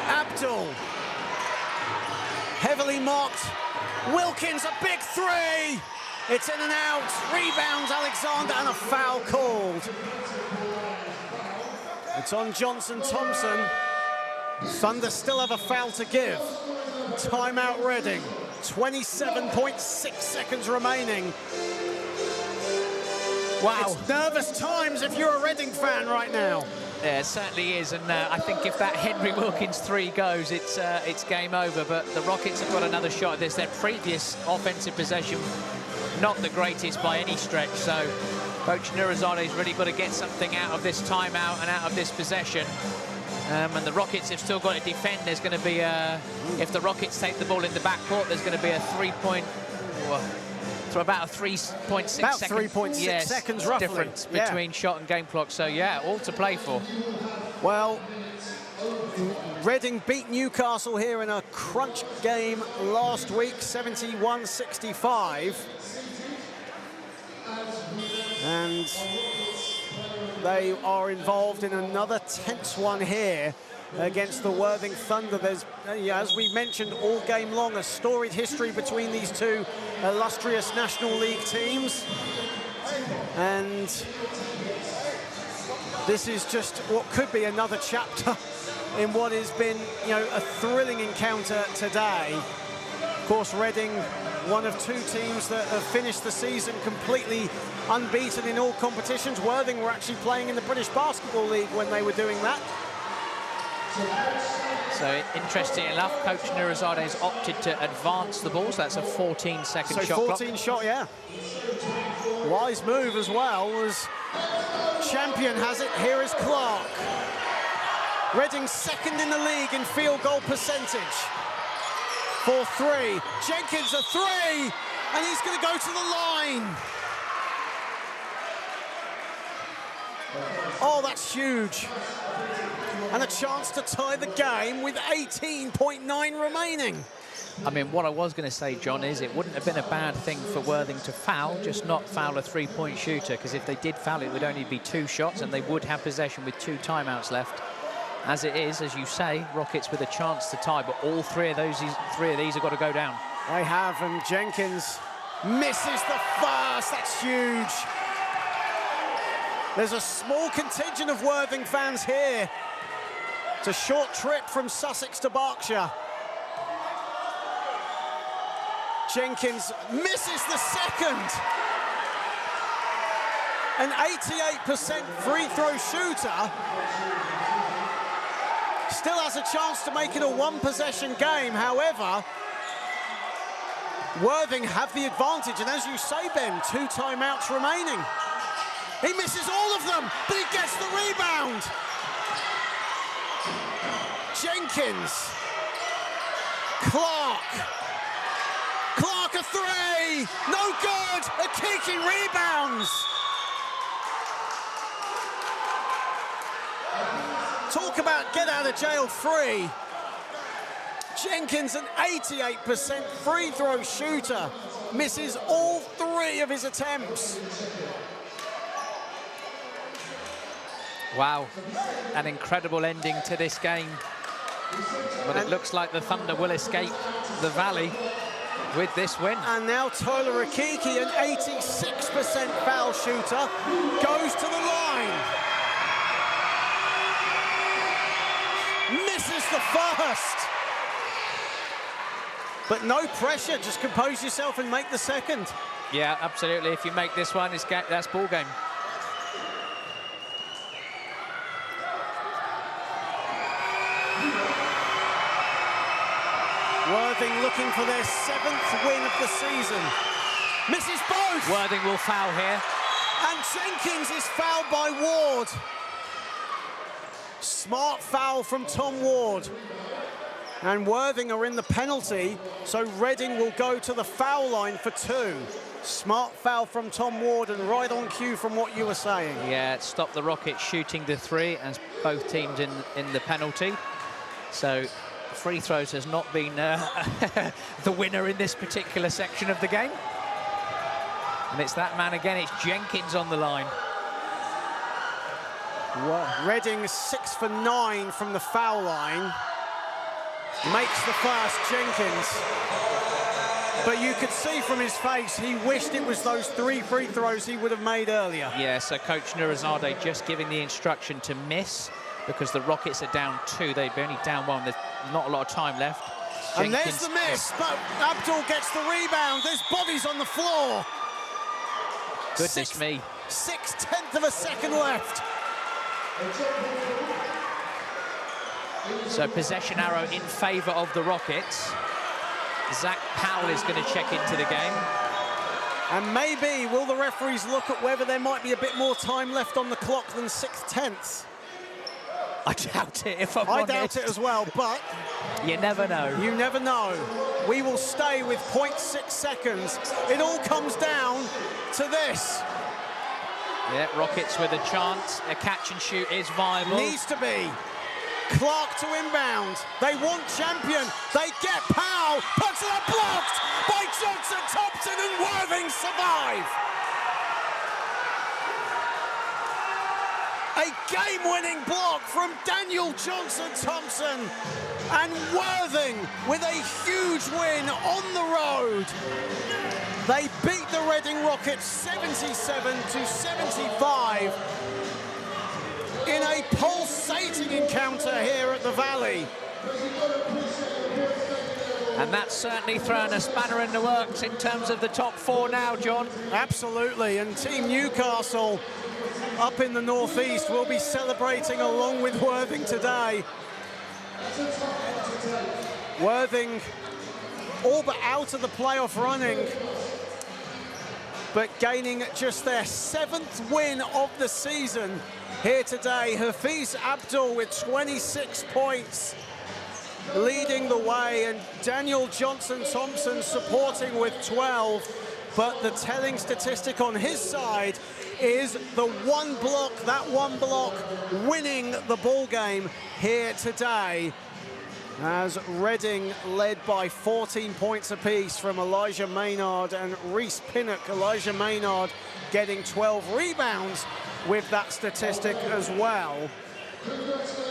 Abdul, heavily marked. Wilkins, a big 3. It's in and out. Rebounds Alexander, and a foul called. It's on Thompson. Thunder still have a foul to give. Timeout Reading. 27.6 seconds remaining. Wow. It's nervous times if you're a Reading fan right now. Yeah, it certainly is, and I think if that Henry Wilkins 3 goes, it's game over. But the Rockets have got another shot at this. Their previous offensive possession, not the greatest by any stretch, so Coach Nurizade's really got to get something out of this timeout and out of this possession. And the Rockets have still got to defend. There's going to be if the Rockets take the ball in the backcourt, there's going to be a 3-point, so about a 3.6 seconds roughly difference between shot and game clock. So yeah, all to play for. Well, Reading beat Newcastle here in a crunch game last week, 71-65. And they are involved in another tense one here against the Worthing Thunder. There's, as we mentioned all game long, a storied history between these two illustrious National League teams. And this is just what could be another chapter in what has been, a thrilling encounter today. Of course, Reading, one of 2 teams that have finished the season completely unbeaten in all competitions. Worthing were actually playing in the British Basketball League when they were doing that. So, interesting enough, Coach Nurizade has opted to advance the ball, so that's a 14-second shot clock. 14 shot, yeah. Wise move as well, as Champion has it. Here is Clark. Reading second in the league in field goal percentage. For 3. Jenkins a 3, and he's going to go to the line. Oh, that's huge. And a chance to tie the game with 18.9 remaining. I mean, what I was going to say, John, is it wouldn't have been a bad thing for Worthing to foul, just not foul a 3-point shooter, because if they did foul, it would only be 2 shots, and they would have possession with 2 timeouts left. As it is, as you say, Rockets with a chance to tie, but all 3 of these have got to go down. They have, and Jenkins misses the first. That's huge. There's a small contingent of Worthing fans here. It's a short trip from Sussex to Berkshire. Jenkins misses the second. An 88% free throw shooter still has a chance to make it a 1-possession game. However, Worthing have the advantage, and as you say, Ben, 2 timeouts remaining. He misses all of them, but he gets the rebound. Jenkins, Clark a 3, no good. Akiki rebounds. Talk about get out of jail free. Jenkins, an 88% free throw shooter, misses all 3 of his attempts. Wow, an incredible ending to this game. But it looks like the Thunder will escape the Valley with this win. And now Tyler Akiki, an 86% foul shooter, goes to the line. Misses the first. But no pressure, just compose yourself and make the second. Yeah, absolutely. If you make this one, that's ball game. Worthing looking for their 7th win of the season. Misses both. Worthing will foul here. And Jenkins is fouled by Ward. Smart foul from Tom Ward. And Worthing are in the penalty, so Reading will go to the foul line for 2. Smart foul from Tom Ward, and right on cue from what you were saying. Yeah, it stopped the Rockets shooting the 3 as both teams in the penalty. So free throws has not been the winner in this particular section of the game. And it's that man again, it's Jenkins on the line. Reading 6 for 9 from the foul line. Makes the first, Jenkins. But you could see from his face, he wished it was those 3 free throws he would have made earlier. Yeah, so Coach Nurazadeh just giving the instruction to miss because the Rockets are down 2. They've only down 1. There's not a lot of time left. Jenkins. And there's the miss, but Abdul gets the rebound. There's bodies on the floor. Goodness me. 6/10 of a second left. So possession arrow in favour of the Rockets. Zach Powell is going to check into the game. And maybe, will the referees look at whether there might be a bit more time left on the clock than 6/10? I doubt it, if I'm honest. I doubt it as well, but... You never know. You never know. We will stay with 0.6 seconds. It all comes down to this. Yeah, Rockets with a chance. A catch and shoot is viable. Needs to be. Clark to inbound. They want champion. They get Powell. Puts it up, blocked by Johnson, Thompson, and Worthing survive. A game-winning block from Daniel Johnson-Thompson, and Worthing with a huge win on the road. They beat the Reading Rockets 77-75 in a pulsating encounter here at the Valley. And that's certainly thrown a spanner in the works in terms of the top 4 now, John. Absolutely, and Team Newcastle up in the northeast will be celebrating along with Worthing today. Worthing all but out of the playoff running, but gaining just their 7th win of the season here today. Hafiz Abdul with 26 points leading the way, and Daniel Johnson-Thompson supporting with 12. But the telling statistic on his side is the one block, that one block winning the ball game here today, as Reading led by 14 points apiece from Elijah Maynard and Reese Pinnock. Elijah Maynard getting 12 rebounds with that statistic as well.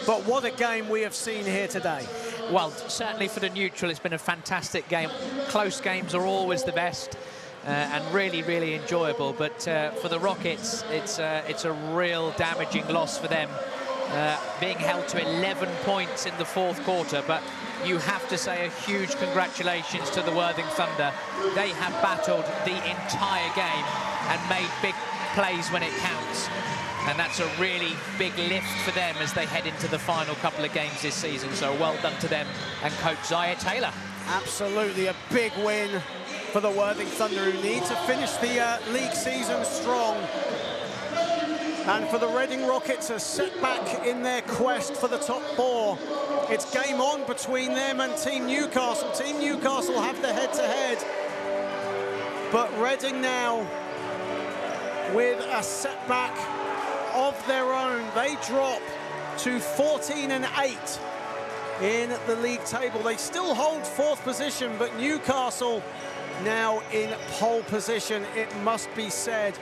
But what a game we have seen here today. Well, certainly for the neutral, it's been a fantastic game. Close games are always the best. And really, really enjoyable. But for the Rockets, it's a real damaging loss for them, being held to 11 points in the 4th quarter. But you have to say a huge congratulations to the Worthing Thunder. They have battled the entire game and made big plays when it counts. And that's a really big lift for them as they head into the final couple of games this season. So well done to them and Coach Zaire Taylor. Absolutely a big win for the Worthing Thunder, who need to finish the league season strong. And for the Reading Rockets, a setback in their quest for the top 4. It's game on between them and Team Newcastle. Team Newcastle have the head-to-head. But Reading now with a setback of their own. They drop to 14-8 in the league table. They still hold 4th position, but Newcastle now in pole position, it must be said.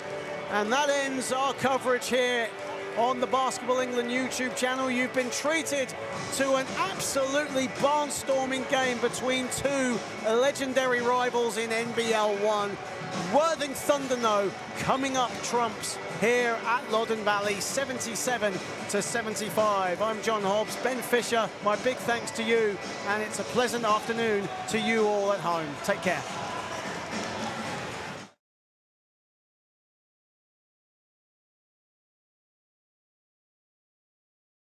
And that ends our coverage here on the Basketball England YouTube channel. You've been treated to an absolutely barnstorming game between 2 legendary rivals in NBL1. Worthing Thunder, though, coming up trumps here at Loddon Valley, 77-75. I'm John Hobbs, Ben Fisher, my big thanks to you, and it's a pleasant afternoon to you all at home. Take care.